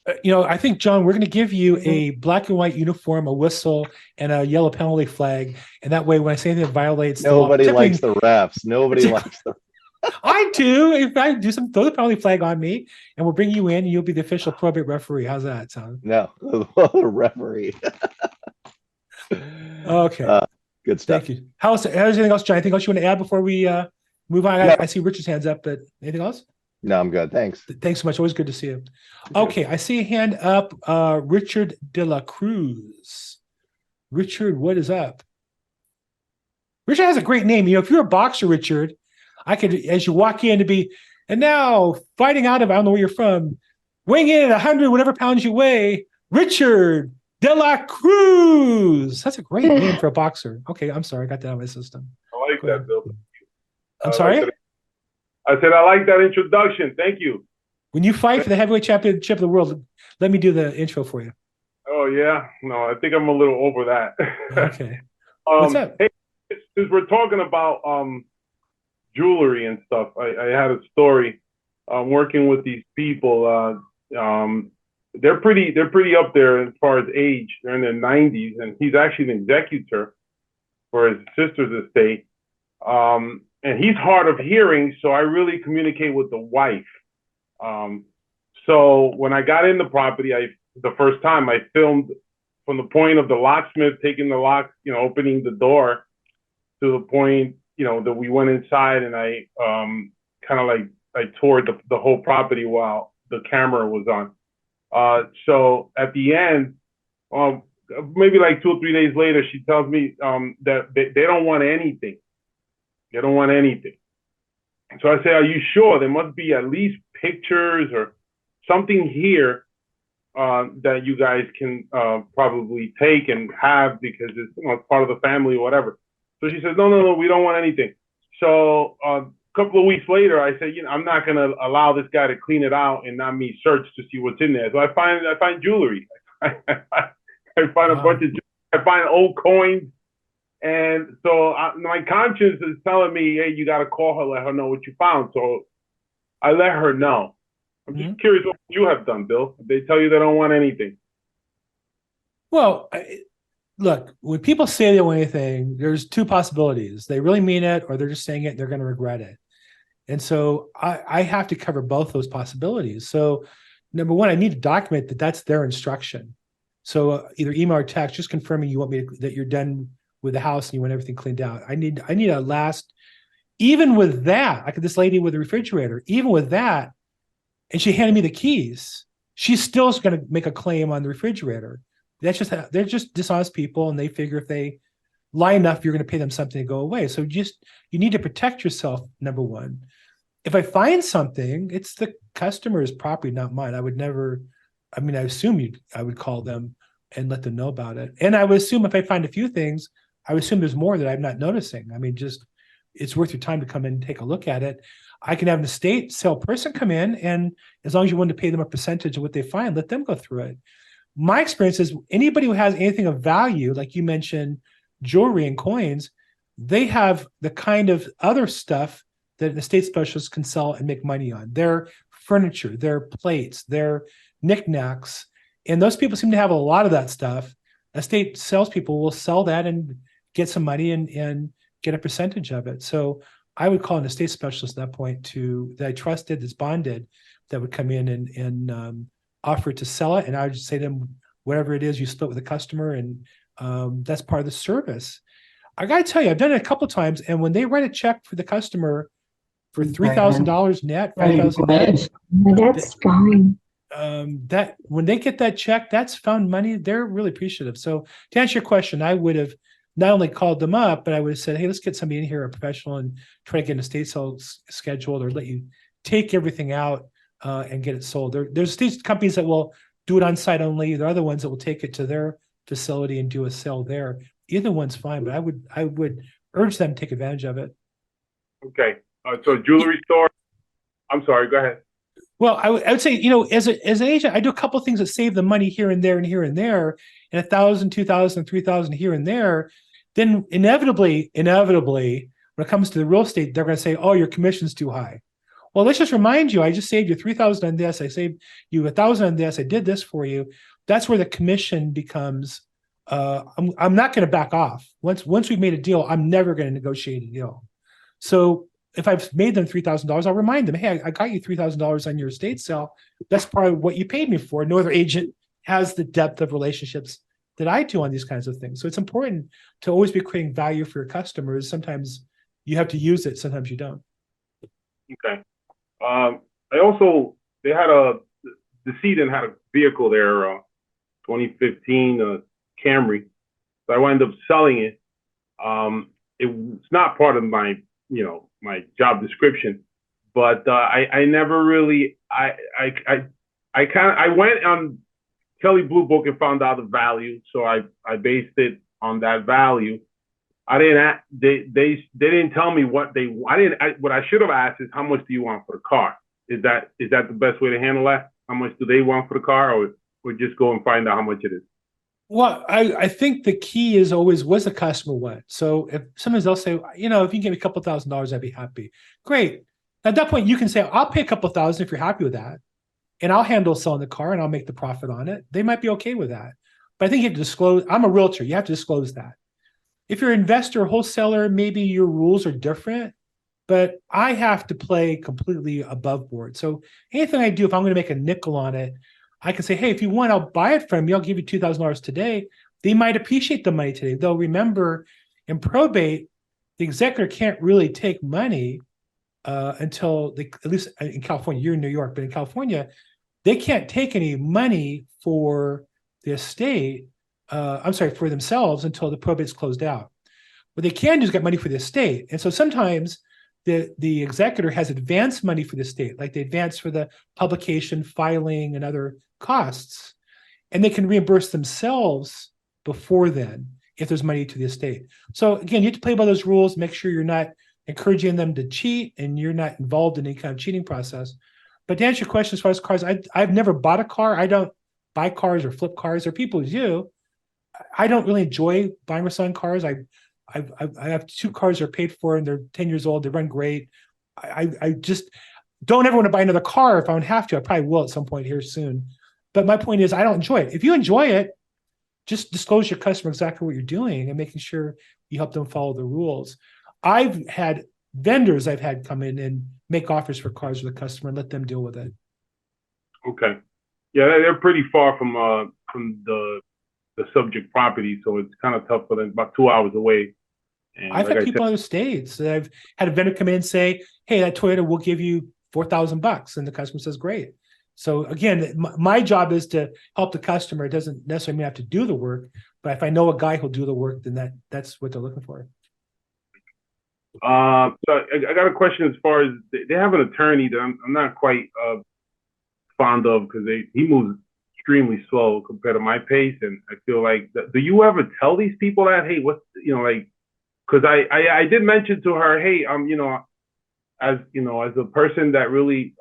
I think, John, we're going to give you a black and white uniform, a whistle, and a yellow penalty flag, and that way, when I say anything that violates nobody likes the refs. Nobody likes the. I do. If I do some, throw the penalty flag on me, and we'll bring you in, and you'll be the official probate referee. How's that sound? No, referee. Okay. Good stuff. Thank you. How's anything else, John? Anything else you want to add before we move on. No. I see Richard's hands up, but anything else? No, I'm good. Thanks. Thanks so much. Always good to see you. Okay, I see a hand up. Richard de la Cruz. Richard, what is up? Richard has a great name. You know, if you're a boxer, Richard, I could, as you walk in, to be, and now fighting out of, I don't know where you're from, weighing in at 100, whatever pounds you weigh, Richard de la Cruz. That's a great name for a boxer. Okay, I'm sorry, I got that out of my system. I like Go that, ahead. Bill. I'm sorry? I said, I like that introduction. Thank you. When you fight for the heavyweight championship of the world, let me do the intro for you. Oh, yeah. No, I think I'm a little over that. Okay. What's up? Hey, since we're talking about jewelry and stuff, I had a story. Working with these people. They're pretty up there as far as age. They're in their 90s, and he's actually an executor for his sister's estate. And he's hard of hearing, so I really communicate with the wife. So when I got in the property, the first time I filmed from the point of the locksmith taking the lock, opening the door, to the point, that we went inside, and I kind of like I toured the whole property while the camera was on. So at the end, maybe like 2 or 3 days later, she tells me that they don't want anything. They don't want anything. So I say, are you sure? There must be at least pictures or something here that you guys can probably take and have, because it's part of the family or whatever. So she says, no, we don't want anything. So a couple of weeks later, I said, I'm not going to allow this guy to clean it out and not me search to see what's in there. So I find jewelry. I find a bunch of jewelry. I find old coins. And so my conscience is telling me, hey, you got to call her, let her know what you found. So I let her know. I'm just curious what you have done, Bill. They tell you they don't want anything. Well, look, when people say they don't want anything, there's two possibilities. They really mean it, or they're just saying it and they're going to regret it. And so I have to cover both those possibilities. So number one, I need to document that that's their instruction. So either email or text, just confirming you want me to, that you're done with the house and you want everything cleaned out. I need a last, even with that, like this lady with the refrigerator, even with that, and she handed me the keys, she's still going to make a claim on the refrigerator. They're just dishonest people, and they figure if they lie enough, you're going to pay them something to go away. So you need to protect yourself, number one. If I find something, it's the customer's property, not mine. I would never, I assume I would call them and let them know about it. And I would assume if I find a few things, I would assume there's more that I'm not noticing. It's worth your time to come in and take a look at it. I can have an estate sale person come in, and as long as you want to pay them a percentage of what they find, let them go through it. My experience is anybody who has anything of value, like you mentioned, jewelry and coins, they have the kind of other stuff that an estate specialist can sell and make money on. Their furniture, their plates, their knickknacks. And those people seem to have a lot of that stuff. Estate salespeople will sell that and get some money and get a percentage of it. So I would call an estate specialist at that point that I trusted, that's bonded, that would come in and offer to sell it. And I would just say to them, whatever it is, you split with the customer, and that's part of the service. I got to tell you, I've done it a couple of times, and when they write a check for the customer for $3,000 net, $5,000 net, That's fine. that when they get that check, that's found money. They're really appreciative. So to answer your question, I would have not only called them up, but I would have said, hey, let's get somebody in here, a professional, and try to get an estate sale scheduled, or let you take everything out and get it sold. There's these companies that will do it on site only. There are other ones that will take it to their facility and do a sale there. Either one's fine, but I would urge them to take advantage of it. Okay. So jewelry store. I'm sorry. Go ahead. Well, I would say, as an agent, I do a couple of things that save the money here and there and here and there, and $1,000, $2,000, $3,000 here and there. Then inevitably, when it comes to the real estate, they're going to say, "Oh, your commission's too high." Well, let's just remind you, I just saved you $3,000 on this. I saved you $1,000 on this. I did this for you. That's where the commission becomes. I'm not going to back off. Once we've made a deal, I'm never going to negotiate a deal. So if I've made them $3,000, I'll remind them, hey, I got you $3,000 on your estate sale. That's part of what you paid me for. No other agent has the depth of relationships that I do on these kinds of things. So it's important to always be creating value for your customers. Sometimes you have to use it, sometimes you don't. Okay. I also, the decedent had a vehicle there, 2015 Camry. So I wound up selling it. It's not part of my, my job description, but I never really, I went on Kelly Blue Book and found out the value, so I based it on that value. I didn't. They didn't tell me what they. What I should have asked is how much do you want for the car? Is that the best way to handle that? How much do they want for the car, or just go and find out how much it is? Well, I think the key is always what's the customer want. So if sometimes they'll say, if you can give me a couple $1,000s, I'd be happy. Great. At that point, you can say, I'll pay a couple thousand if you're happy with that, and I'll handle selling the car and I'll make the profit on it. They might be okay with that. But I think you have to disclose. I'm a realtor. You have to disclose that. If you're an investor or wholesaler, maybe your rules are different, but I have to play completely above board. So anything I do, if I'm going to make a nickel on it, I can say, hey, if you want, I'll buy it from you. I'll give you $2,000 today. They might appreciate the money today. They'll remember in probate, the executor can't really take money until they, at least in California, you're in New York, but in California, they can't take any money for the estate. For themselves until the probate's closed out. What they can do is get money for the estate. And so sometimes the executor has advanced money for the estate, like they advance for the publication, filing, and other costs. And they can reimburse themselves before then if there's money to the estate. So again, you have to play by those rules, make sure you're not encouraging them to cheat and you're not involved in any kind of cheating process. But to answer your question as far as cars, I've never bought a car. I don't buy cars or flip cars. There are people who do. I don't really enjoy buying or selling cars. I have 2 cars that are paid for and they're 10 years old. They run great. I just don't ever want to buy another car if I don't have to. I probably will at some point here soon. But my point is I don't enjoy it. If you enjoy it, just disclose your customer exactly what you're doing and making sure you help them follow the rules. I've had vendors come in and make offers for cars for the customer and let them deal with it. Okay. Yeah, they're pretty far from the subject property, so it's kind of tough for them. About 2 hours away. And I've had people in other states. I've had a vendor come in and say, "Hey, that Toyota will give you $4,000," and the customer says, "Great." So again, my job is to help the customer. It doesn't necessarily mean I have to do the work, but if I know a guy who'll do the work, then that's what they're looking for. So I got a question as far as they have an attorney that I'm not quite fond of because he moves extremely slow compared to my pace, and I feel like, do you ever tell these people that, hey, what's, because I did mention to her, hey, as a person that really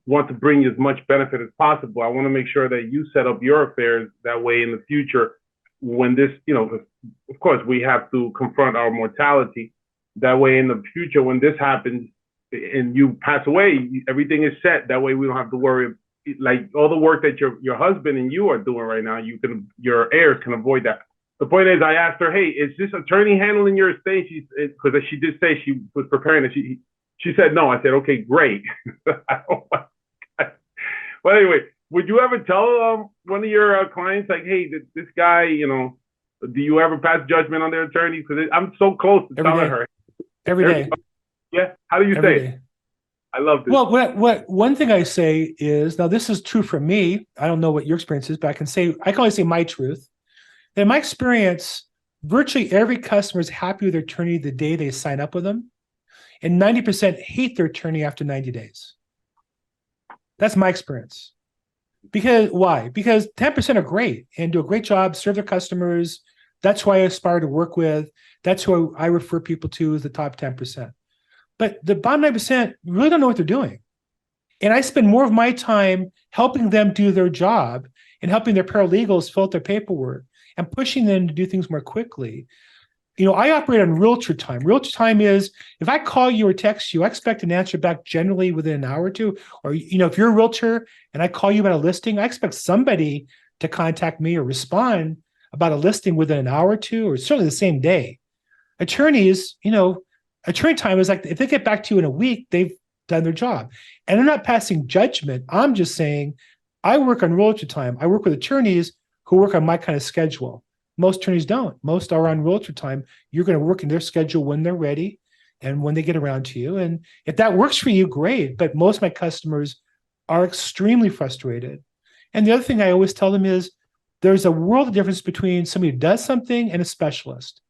wants to bring you as much benefit as possible, I want to make sure that you set up your affairs that way in the future when this, of course we have to confront our mortality. That way in the future when this happens and you pass away, everything is set. That way we don't have to worry. Like all the work that your husband and you are doing right now, your heirs can avoid that. The point is, I asked her, hey, is this attorney handling your estate? Because she did say she was preparing it. She said no. I said, okay, great. Well, anyway, would you ever tell one of your clients, like, hey, this guy, do you ever pass judgment on their attorney? Because I'm so close to telling her. Every day. Yeah. How do you say it? I love this. Well, what one thing I say is, now this is true for me. I don't know what your experience is, but I can only say my truth. In my experience, virtually every customer is happy with their attorney the day they sign up with them, and 90% hate their attorney after 90 days. That's my experience. Because why? Because 10% are great and do a great job, serve their customers. That's who I aspire to work with. That's who I refer people to as the top 10%. But the bottom 9% really don't know what they're doing. And I spend more of my time helping them do their job and helping their paralegals fill out their paperwork and pushing them to do things more quickly. I operate on realtor time. Realtor time is, if I call you or text you, I expect an answer back generally within an hour or two. Or, if you're a realtor and I call you about a listing, I expect somebody to contact me or respond about a listing within an hour or two, or certainly the same day. Attorneys, attorney time is like, if they get back to you in a week, they've done their job. And I'm not passing judgment. I'm just saying, I work on realtor time. I work with attorneys who work on my kind of schedule. Most attorneys don't. Most are on realtor time. You're going to work in their schedule when they're ready. and when they get around to you. And if that works for you, great. But most of my customers are extremely frustrated. And the other thing I always tell them is there's a world of difference between somebody who does something and a specialist.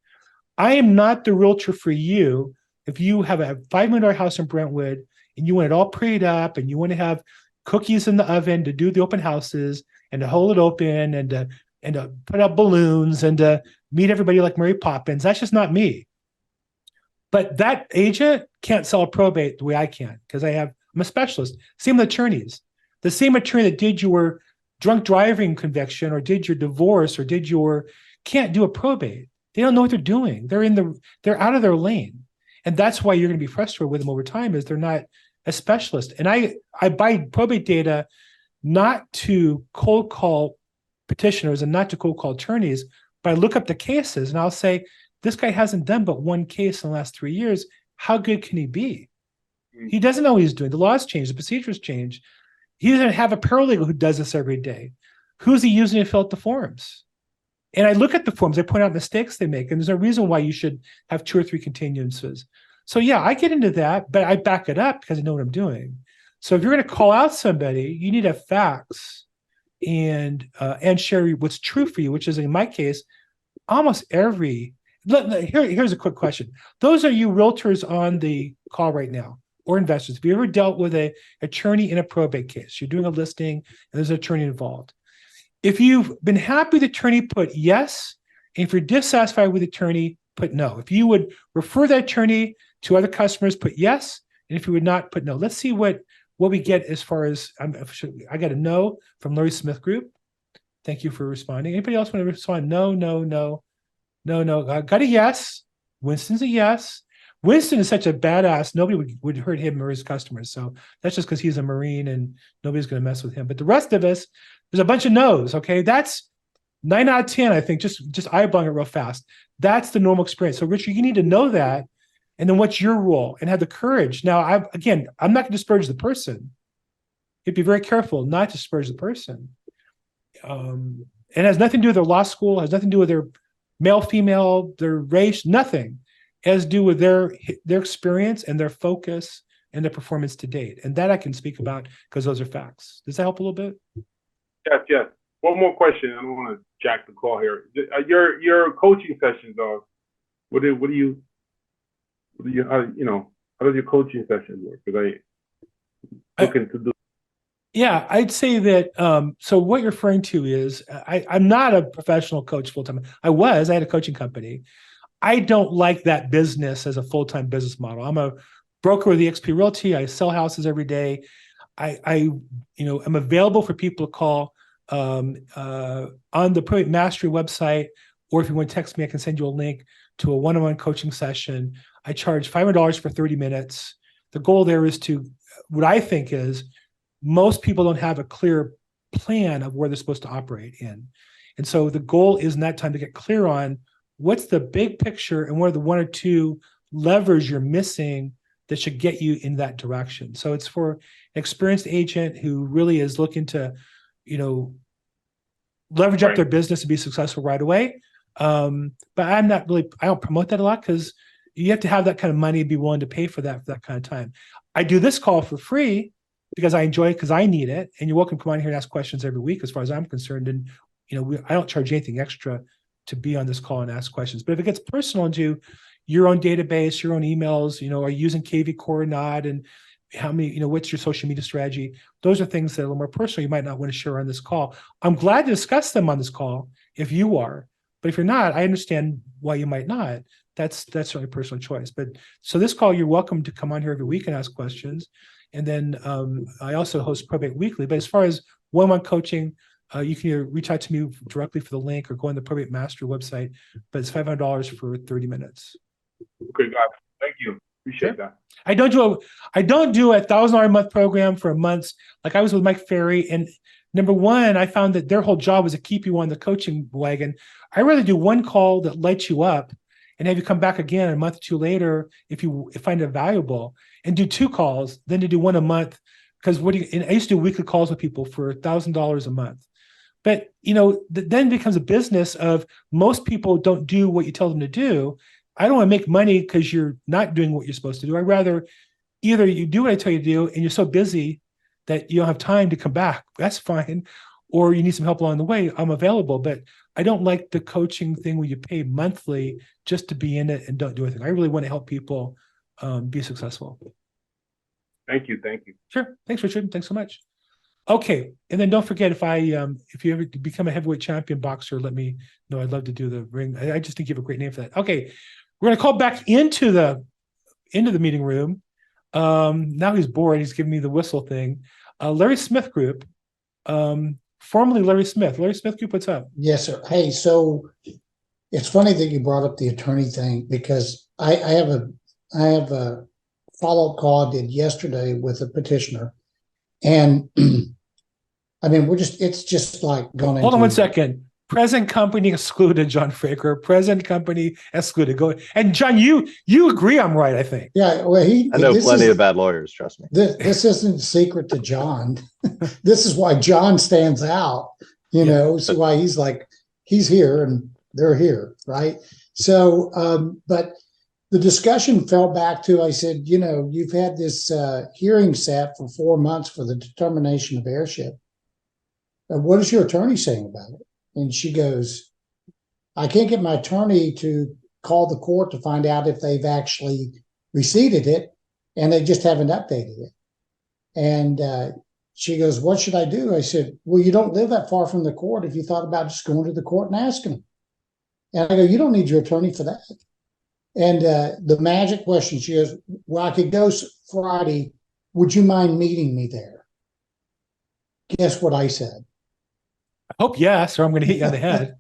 I am not the realtor for you if you have a $5 million house in Brentwood and you want it all prayed up and you want to have cookies in the oven to do the open houses and to hold it open and to put up balloons and to meet everybody like Mary Poppins. That's just not me. But that agent can't sell a probate the way I can because I'm a specialist. Same with attorneys. The same attorney that did your drunk driving conviction or did your divorce or can't do a probate. They don't know what they're doing. They're out of their lane. And that's why you're going to be frustrated with them over time is they're not a specialist. And I buy probate data not to cold call petitioners and not to cold call attorneys, but I look up the cases and I'll say, this guy hasn't done but one case in the last 3 years. How good can he be? He doesn't know what he's doing. The laws change, the procedures change. He doesn't have a paralegal who does this every day. Who's he using to fill out the forms? And I look at the forms, I point out mistakes they make, and there's no reason why you should have 2 or 3 continuances. So yeah, I get into that, but I back it up because I know what I'm doing. So if you're going to call out somebody, you need to have facts and share what's true for you, which is in my case, almost every. Here's a quick question. Those are you realtors on the call right now or investors. Have you ever dealt with an attorney in a probate case? You're doing a listing and there's an attorney involved. If you've been happy with the attorney, put yes. And if you're dissatisfied with the attorney, put no. If you would refer that attorney to other customers, put yes. And if you would not, put no. Let's see what we get as far as, I got a no from Larry Smith Group. Thank you for responding. Anybody else want to respond? No. I got a yes. Winston's a yes. Winston is such a badass. Nobody would hurt him or his customers. So that's just because he's a Marine and nobody's going to mess with him. But the rest of us, there's a bunch of no's. Okay. That's 9 out of 10, I think, just eyeballing it real fast. That's the normal experience. So Richard, you need to know that. And then what's your role and have the courage. Now, I'm not going to disparage the person. You'd be very careful not to disparage the person. It has nothing to do with their law school, has nothing to do with their male, female, their race, nothing. It has to do with their experience and their focus and their performance to date. And that I can speak about because those are facts. Does that help a little bit? Yes. One more question. I don't want to jack the call here. Your coaching sessions are, how does your coaching sessions work? Because looking to do. Yeah, I'd say that. So what you're referring to is I'm not a professional coach full-time. I had a coaching company. I don't like that business as a full-time business model. I'm a broker with eXp Realty. I sell houses every day. I'm available for people to call on the Probate Mastery website, or if you want to text me, I can send you a link to a one-on-one coaching session. I charge $500 for 30 minutes. The goal there is what I think is most people don't have a clear plan of where they're supposed to operate in. And so the goal is in that time to get clear on what's the big picture and what are the 1 or 2 levers you're missing that should get you in that direction. So it's for an experienced agent who really is looking to, leverage up their business to be successful right away. But I don't promote that a lot because you have to have that kind of money and be willing to pay for that kind of time. I do this call for free because I enjoy it, because I need it. And you're welcome to come on here and ask questions every week as far as I'm concerned. And, I don't charge anything extra to be on this call and ask questions. But if it gets personal into your own database, your own emails, are you using KV Core or not? And how many, what's your social media strategy? Those are things that are a little more personal you might not want to share on this call. I'm glad to discuss them on this call if you are. But if you're not, I understand why you might not. That's certainly a personal choice. But so this call, you're welcome to come on here every week and ask questions. And then I also host Probate Weekly. But as far as one-on-one coaching, you can either reach out to me directly for the link or go on the Probate Mastery website. But it's $500 for 30 minutes. Okay, guys. Thank you. Appreciate that. I don't do a $1,000 a month program for a month. Like I was with Mike Ferry, and number one, I found that their whole job was to keep you on the coaching wagon. I rather do one call that lights you up and have you come back again a month or 2 later if you find it valuable, and do 2 calls than to do one a month. Because I used to do weekly calls with people for $1,000 a month. But then it becomes a business of most people don't do what you tell them to do. I don't want to make money because you're not doing what you're supposed to do. I'd rather either you do what I tell you to do and you're so busy that you don't have time to come back. That's fine. Or you need some help along the way. I'm available. But I don't like the coaching thing where you pay monthly just to be in it and don't do anything. I really want to help people be successful. Thank you. Sure. Thanks, Richard. Thanks so much. Okay. And then don't forget, if you ever become a heavyweight champion boxer, let me know. I'd love to do the ring. I just think you have a great name for that. Okay. We're going to call back into the meeting room. Now he's bored. He's giving me the whistle thing. Larry Smith Group, formerly Larry Smith. Larry Smith Group, what's up? Yes, sir. Hey, so it's funny that you brought up the attorney thing because I have a follow-up call I did yesterday with a petitioner. And I mean, it's just like going Hold on 1 second. Present company excluded, John Fraker. Present company excluded. Go and John, you agree I'm right, I think. Yeah, well, I know plenty of bad lawyers, trust me. This isn't a secret to John. This is why John stands out, so why he's like, he's here and they're here, right? So, but the discussion fell back to, I said, you've had this hearing set for 4 months for the determination of heirship. What is your attorney saying about it? And she goes, I can't get my attorney to call the court to find out if they've actually receded it, and they just haven't updated it. And she goes, what should I do? I said, well, you don't live that far from the court if you thought about just going to the court and asking them. And I go, you don't need your attorney for that. And the magic question, she goes, well, I could go Friday. Would you mind meeting me there? Guess what I said? I hope yes, or I'm going to hit you on the head.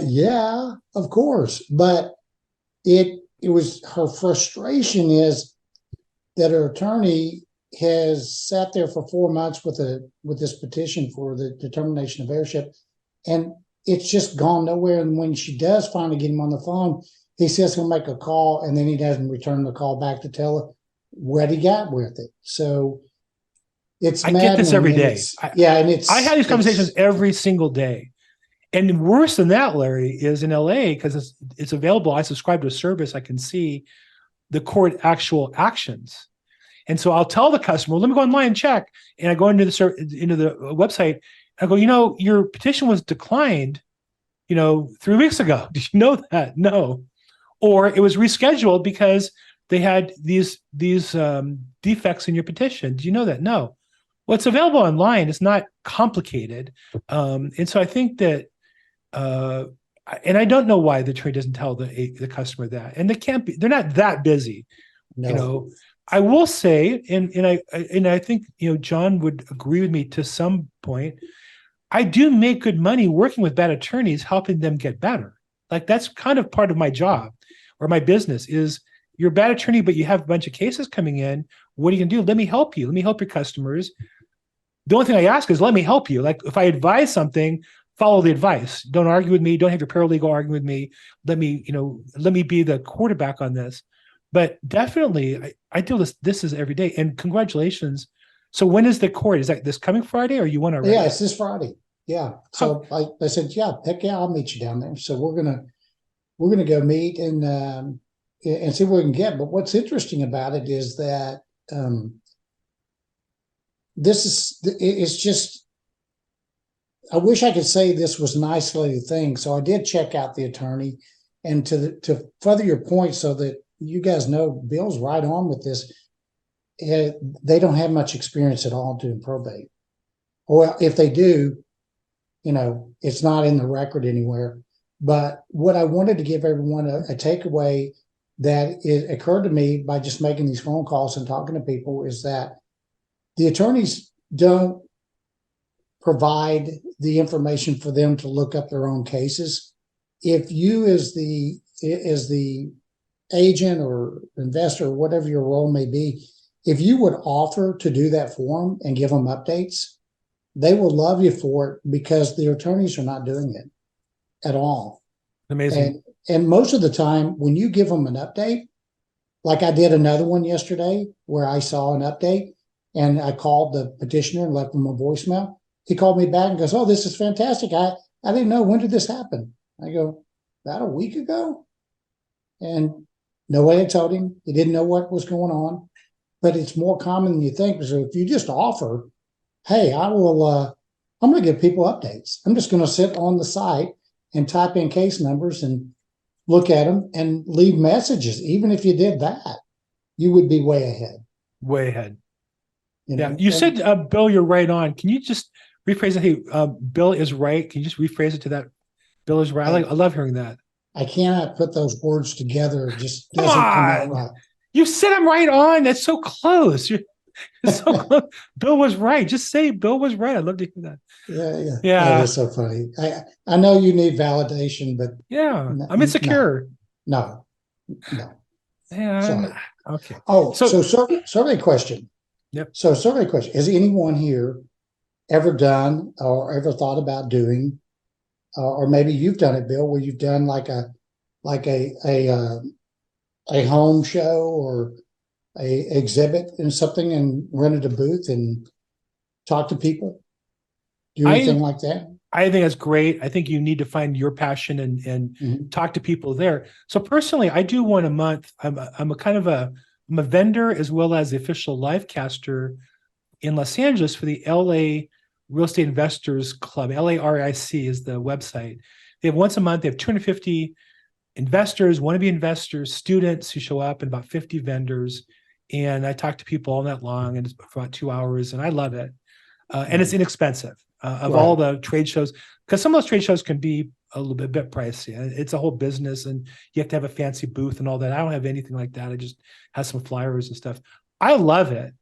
Yeah, of course. But it was her frustration is that her attorney has sat there for 4 months with this petition for the determination of heirship, and it's just gone nowhere. And when she does finally get him on the phone, he says he'll make a call, and then he doesn't return the call back to tell her what he got with it. So I get this every day. I have these conversations every single day. And worse than that, Larry, is in LA, because it's available. I subscribe to a service. I can see the court actual actions. And so I'll tell the customer, let me go online and check. And I go into the website. I go, your petition was declined, 3 weeks ago. Did you know that? No. Or it was rescheduled because they had these defects in your petition. Did you know that? No. Well, it's available online. It's not complicated. And so I think that, and I don't know why the attorney doesn't tell the customer that. And they're not that busy. No. I will say, and I think, John would agree with me to some point, I do make good money working with bad attorneys, helping them get better. Like that's kind of part of my job or my business is you're a bad attorney, but you have a bunch of cases coming in. What are you going to do? Let me help you. Let me help your customers. The only thing I ask is let me help you. Like if I advise something, follow the advice. Don't argue with me. Don't have your paralegal argue with me. Let me be the quarterback on this. But definitely I do this is every day. And congratulations. So when is the court? Is that this coming Friday or you want to? Yeah, it's this Friday. Yeah. So I said, yeah, heck yeah, I'll meet you down there. So we're gonna go meet and see what we can get. But what's interesting about it is that it's just, I wish I could say this was an isolated thing. So I did check out the attorney, and to further your point, so that you guys know, Bill's right on with this. They don't have much experience at all doing probate, or if they do, it's not in the record anywhere. But what I wanted to give everyone a takeaway that it occurred to me by just making these phone calls and talking to people is that the attorneys don't provide the information for them to look up their own cases. If you as the agent or investor, or whatever your role may be, if you would offer to do that for them and give them updates, they will love you for it because the attorneys are not doing it at all. Amazing. And most of the time when you give them an update, like I did another one yesterday where I saw an update and I called the petitioner and left him a voicemail. He called me back and goes, oh, this is fantastic. I didn't know. When did this happen? I go, about a week ago. and nobody had told him. He didn't know what was going on, but it's more common than you think. So if you just offer, hey, I'm going to give people updates. I'm just going to sit on the site and type in case numbers and look at them and leave messages. Even if you did that, you would be way ahead. Way ahead. You Yeah. know? You said, Bill, you're right on. Can you just rephrase it? Hey, Bill is right. Can you just rephrase it to that? Bill is right. I love hearing that. I cannot put those words together. It just Come doesn't come out on. right. You said I'm right on. That's so close. You're so close. Bill was right. Just say Bill was right. I'd love to hear that. Yeah. Yeah. That is so funny. I know you need validation, but Yeah. I'm insecure. No. Yeah. Sorry. Okay. Oh, so survey question. Yep. So survey question. Has anyone here ever done or ever thought about doing, or maybe you've done it, Bill, where you've done like a home show or a exhibit and something and rented a booth and talked to people? Do anything like that? I think that's great. I think you need to find your passion and Mhm. talk to people there. So personally, I do one a month. I'm a vendor as well as the official live caster in Los Angeles for the LA Real Estate Investors Club. LARIC is the website. They have once a month. They have 250 investors, wannabe investors, students who show up, and about 50 vendors. And I talk to people all night long, and it's for about 2 hours, and I love it. And it's inexpensive. Of Right. all the trade shows, because some of those trade shows can be a little bit pricey. It's a whole business, and you have to have a fancy booth and all that. I don't have anything like that. I just have some flyers and stuff. I love it.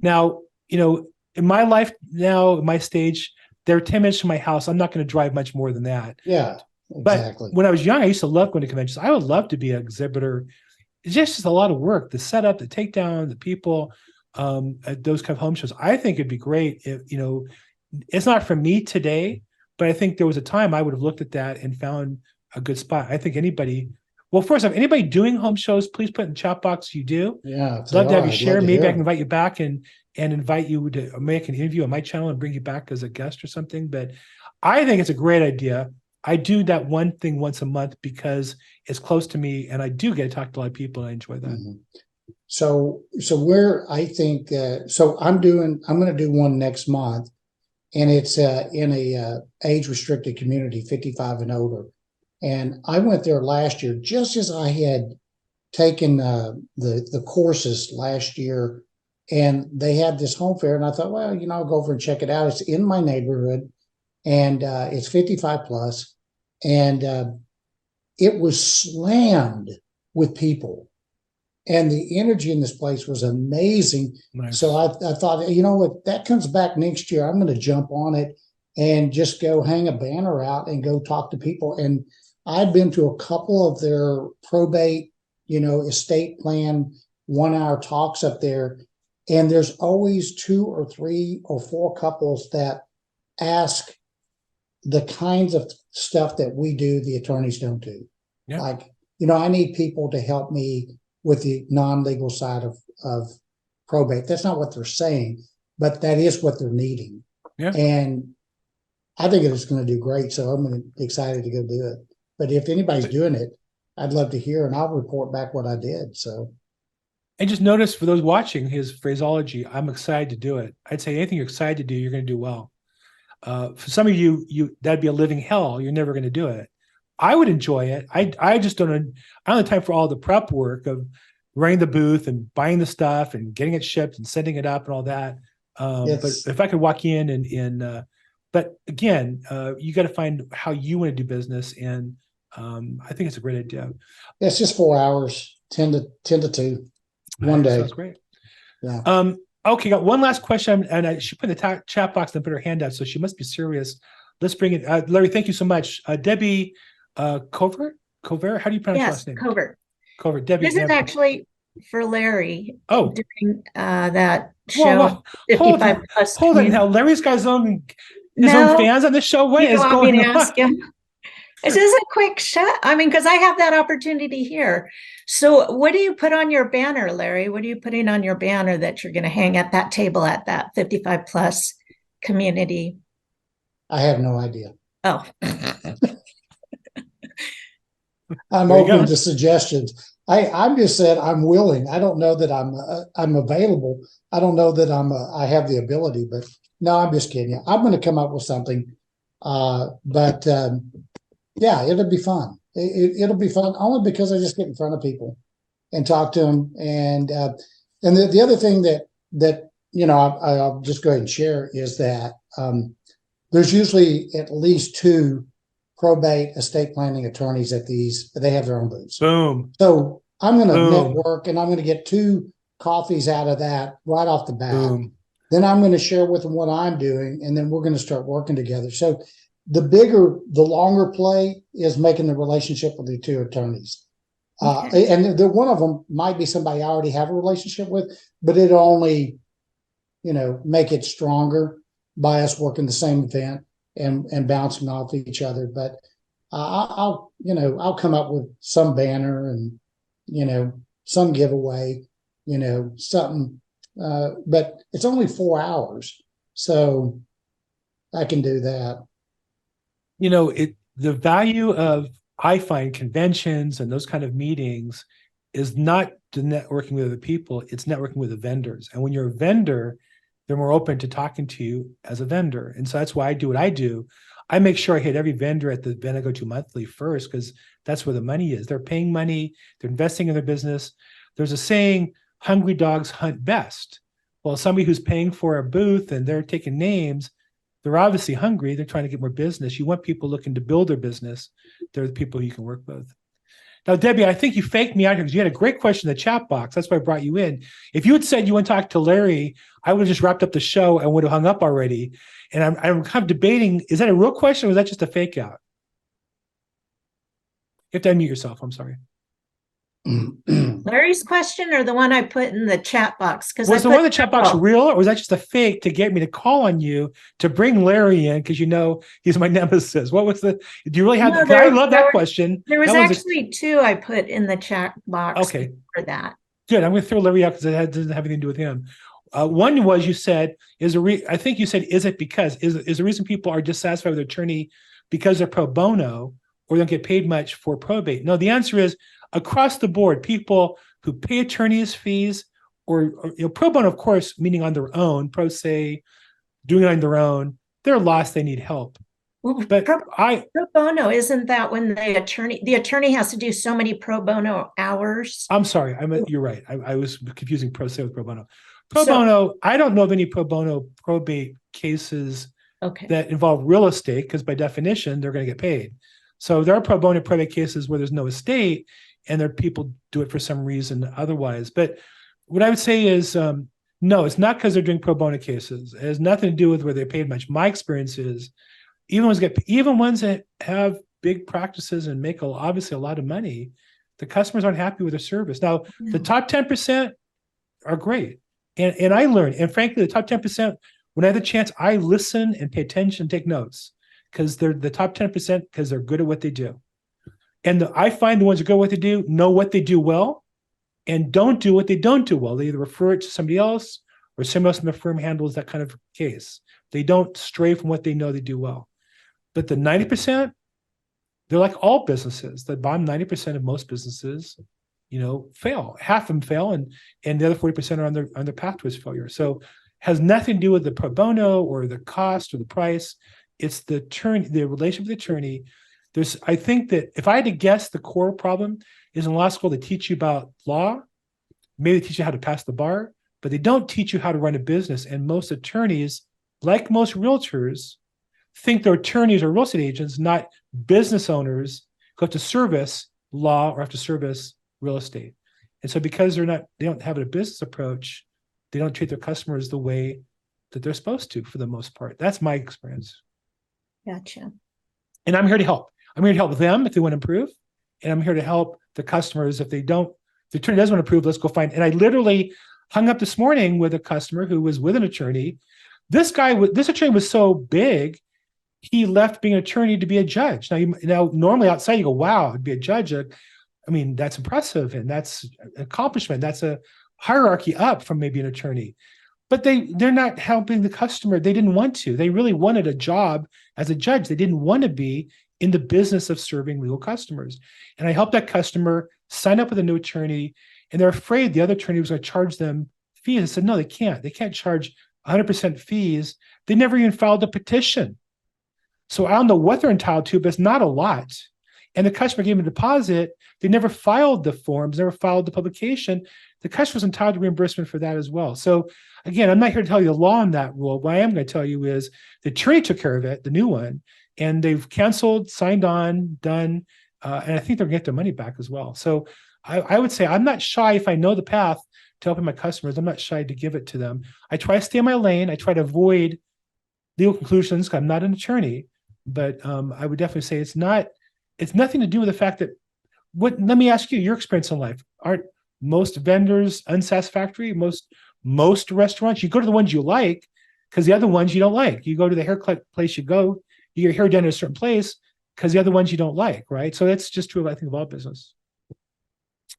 Now, in my life now, my stage, they're 10 minutes from my house. I'm not going to drive much more than that. Yeah, exactly. But when I was young, I used to love going to conventions. I would love to be an exhibitor. It's just a lot of work, the setup, the takedown, the people, at those kind of home shows. I think it'd be great if, it's not for me today, but I think there was a time I would have looked at that and found a good spot. I think first off, anybody doing home shows, please put in the chat box you do. Yeah. Love to have you I'd share. love to Maybe I hear. can invite you back and invite you to make an interview on my channel and bring you back as a guest or something. But I think it's a great idea. I do that one thing once a month because it's close to me and I do get to talk to a lot of people and I enjoy that. Mhm. So where I think, I'm going to do one next month, and it's in a age restricted community, 55 and older. And I went there last year, just as I had taken the courses last year, and they had this home fair, and I thought, well, I'll go over and check it out. It's in my neighborhood, and it's 55 plus, and it was slammed with people. And the energy in this place was amazing. Nice. So I thought, if that comes back next year, I'm going to jump on it and just go hang a banner out and go talk to people. And I've been to a couple of their probate, estate plan 1 hour talks up there. And there's always 2 or 3 or 4 couples that ask the kinds of stuff that we do, the attorneys don't do. Yeah. Like, I need people to help me with the non-legal side of probate. That's not what they're saying, but that is what they're needing. Yeah. And I think it's going to do great. So I'm excited to go do it. But if anybody's doing it, I'd love to hear, and I'll report back what I did. So. And just notice for those watching his phraseology, I'm excited to do it. I'd say anything you're excited to do, you're going to do well. For some of you, that'd be a living hell. You're never going to do it. I would enjoy it. I just don't have time for all the prep work of running the booth and buying the stuff and getting it shipped and setting it up and all that. But if I could walk in but again, you got to find how you want to do business. And I think it's a great idea. It's just 4 hours, 10 to 2, one day. Sounds great. Yeah. Okay, got one last question, and she put in the chat box and put her hand up, so she must be serious. Let's bring it. Larry, thank you so much. Debbie Covert? How do you pronounce your last name? Covert. Debbie. This is actually for Larry. Oh. During that show. 55 plus. Hold on now. Larry's got his own fans on the show. What is going on? Ask him? This is a quick shot. Because I have that opportunity here. So what do you put on your banner, Larry? What are you putting on your banner that you're going to hang at that table at that 55 plus community? I have no idea. Oh. I'm There you go. open to suggestions. I'm just saying I'm willing. I don't know that I'm available. I don't know that I have the ability, but no, I'm just kidding you. I'm going to come up with something. But yeah, it'll be fun. It'll be fun only because I just get in front of people and talk to them. And the other thing that I'll just go ahead and share is that there's usually at least 2 probate estate planning attorneys at these. They have their own booths. Boom. So I'm going to Boom. network, and I'm going to get 2 coffees out of that right off the bat. Boom. Then I'm going to share with them what I'm doing, and then we're going to start working together. So the longer play is making the relationship with the 2 attorneys. Okay. And one of them might be somebody I already have a relationship with, but it only, make it stronger by us working the same event and bouncing off each other. But I'll come up with some banner and, some giveaway, something. But it's only 4 hours, so I can do that. The value of, I find, conventions and those kind of meetings is not the networking with other people, it's networking with the vendors. And when you're a vendor, they're more open to talking to you as a vendor. And so that's why I do what I do. I make sure I hit every vendor at the event I go to monthly first, because that's where the money is. They're paying money, they're investing in their business. There's a saying, hungry dogs hunt best. Well, somebody who's paying for a booth and they're taking names, they're obviously hungry. They're trying to get more business. You want people looking to build their business. They're the people you can work with. Now, Debbie, I think you faked me out here because you had a great question in the chat box. That's why I brought you in. If you had said you want to talk to Larry, I would have just wrapped up the show and would have hung up already. And I'm kind of debating, is that a real question or was that just a fake out? You have to unmute yourself. I'm sorry. Larry's question or the one I put in the chat box? Was the one in the chat box real, or was that just a fake to get me to call on you to bring Larry in because he's my nemesis? What was do you really have? No, I love that question. There was that actually 2 I put in the chat box. Okay. For that. Good. I'm going to throw Larry out because it doesn't have anything to do with him. One was you said I think you said, is it because is the reason people are dissatisfied with their attorney because they're pro bono or don't get paid much for probate? No, the answer is across the board, people who pay attorneys fees or pro bono, of course, meaning on their own, pro se, doing it on their own, they're lost. They need help. But pro bono, isn't that when the attorney has to do so many pro bono hours? I'm sorry. You're right. I was confusing pro se with pro bono. Pro bono, I don't know of any pro bono probate cases that involve real estate because by definition, they're going to get paid. So there are pro bono probate cases where there's no estate and there are people do it for some reason otherwise. But what I would say is, no, it's not because they're doing pro bono cases. It has nothing to do with where they're paid much. My experience is even ones that have big practices and make obviously a lot of money, the customers aren't happy with their service. Now, the top 10% are great. And I learned, and frankly, the top 10%, when I have the chance, I listen and pay attention, take notes, because they're the top 10% because they're good at what they do. And I find the ones who go what they do, know what they do well, and don't do what they don't do well. They either refer it to somebody else or somebody else in the firm handles that kind of case. They don't stray from what they know they do well. But the 90%, they're like all businesses. The bottom 90% of most businesses, fail. Half of them fail, and the other 40% are on their path towards failure. So has nothing to do with the pro bono or the cost or the price. It's the relationship with the attorney. I think that if I had to guess, the core problem is in law school, they teach you about law. Maybe they teach you how to pass the bar, but they don't teach you how to run a business. And most attorneys, like most realtors, think they're attorneys or real estate agents, not business owners who have to service law or have to service real estate. And so because they don't have a business approach, they don't treat their customers the way that they're supposed to for the most part. That's my experience. Gotcha. And I'm here to help. I'm here to help them if they want to improve. And I'm here to help the customers if the attorney doesn't want to improve, let's go find. And I literally hung up this morning with a customer who was with an attorney. This attorney was so big, he left being an attorney to be a judge. Now normally outside you go, wow, to be a judge. That's impressive. And that's an accomplishment. That's a hierarchy up from maybe an attorney. But they're not helping the customer. They didn't want to. They really wanted a job as a judge. They didn't want to be in the business of serving legal customers. And I helped that customer sign up with a new attorney, and they're afraid the other attorney was going to charge them fees. I said, no, they can't. They can't charge 100% fees. They never even filed a petition. So I don't know what they're entitled to, but it's not a lot. And the customer gave them a deposit. They never filed the forms, never filed the publication. The customer's entitled to reimbursement for that as well. So again, I'm not here to tell you the law on that rule. What I am going to tell you is the attorney took care of it, the new one, and they've canceled, signed on, done, and I think they're going to get their money back as well. So I would say I'm not shy if I know the path to helping my customers. I'm not shy to give it to them. I try to stay in my lane. I try to avoid legal conclusions because I'm not an attorney. But I would definitely say it's nothing to do with the fact that let me ask you your experience in life. Aren't most vendors unsatisfactory? Most restaurants, you go to the ones you like because the other ones you don't like. You go to the haircut place you get your hair done at a certain place because the other ones you don't like, right? So that's just true, I think, of all business.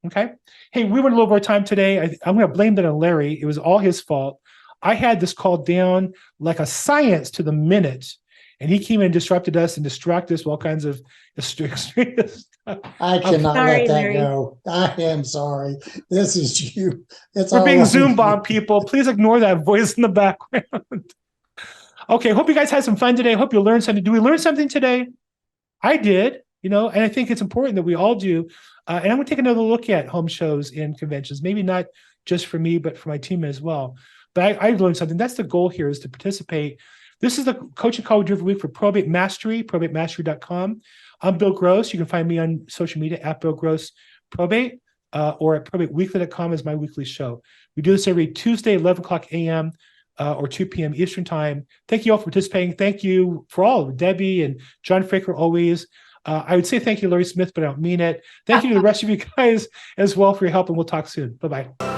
Okay. Hey, we went a little over time today. I'm going to blame that on Larry. It was all his fault. I had this call down like a science to the minute. And he came in and disrupted us and distracted us with all kinds of extreme stuff. I cannot sorry, let that Larry. go. I am sorry. This is you. It's We're all being on Zoom you. bomb people. Please ignore that voice in the background. Okay, hope you guys had some fun today. Hope you learned something. Do we learn something today? I did, and I think it's important that we all do. And I'm going to take another look at home shows and conventions, maybe not just for me, but for my team as well. But I learned something. That's the goal here, is to participate. This is the coaching call we do every week for Probate Mastery, probate-mastery.com. I'm Bill Gross. You can find me on social media at Bill Gross Probate, or at probateweekly.com is my weekly show. We do this every Tuesday, 11 o'clock a.m. Or 2 p.m. Eastern time. Thank you all for participating. Thank you for all, Debbie and John Fraker always. I would say thank you, Larry Smith, but I don't mean it. Thank you to the rest of you guys as well for your help, and we'll talk soon. Bye-bye.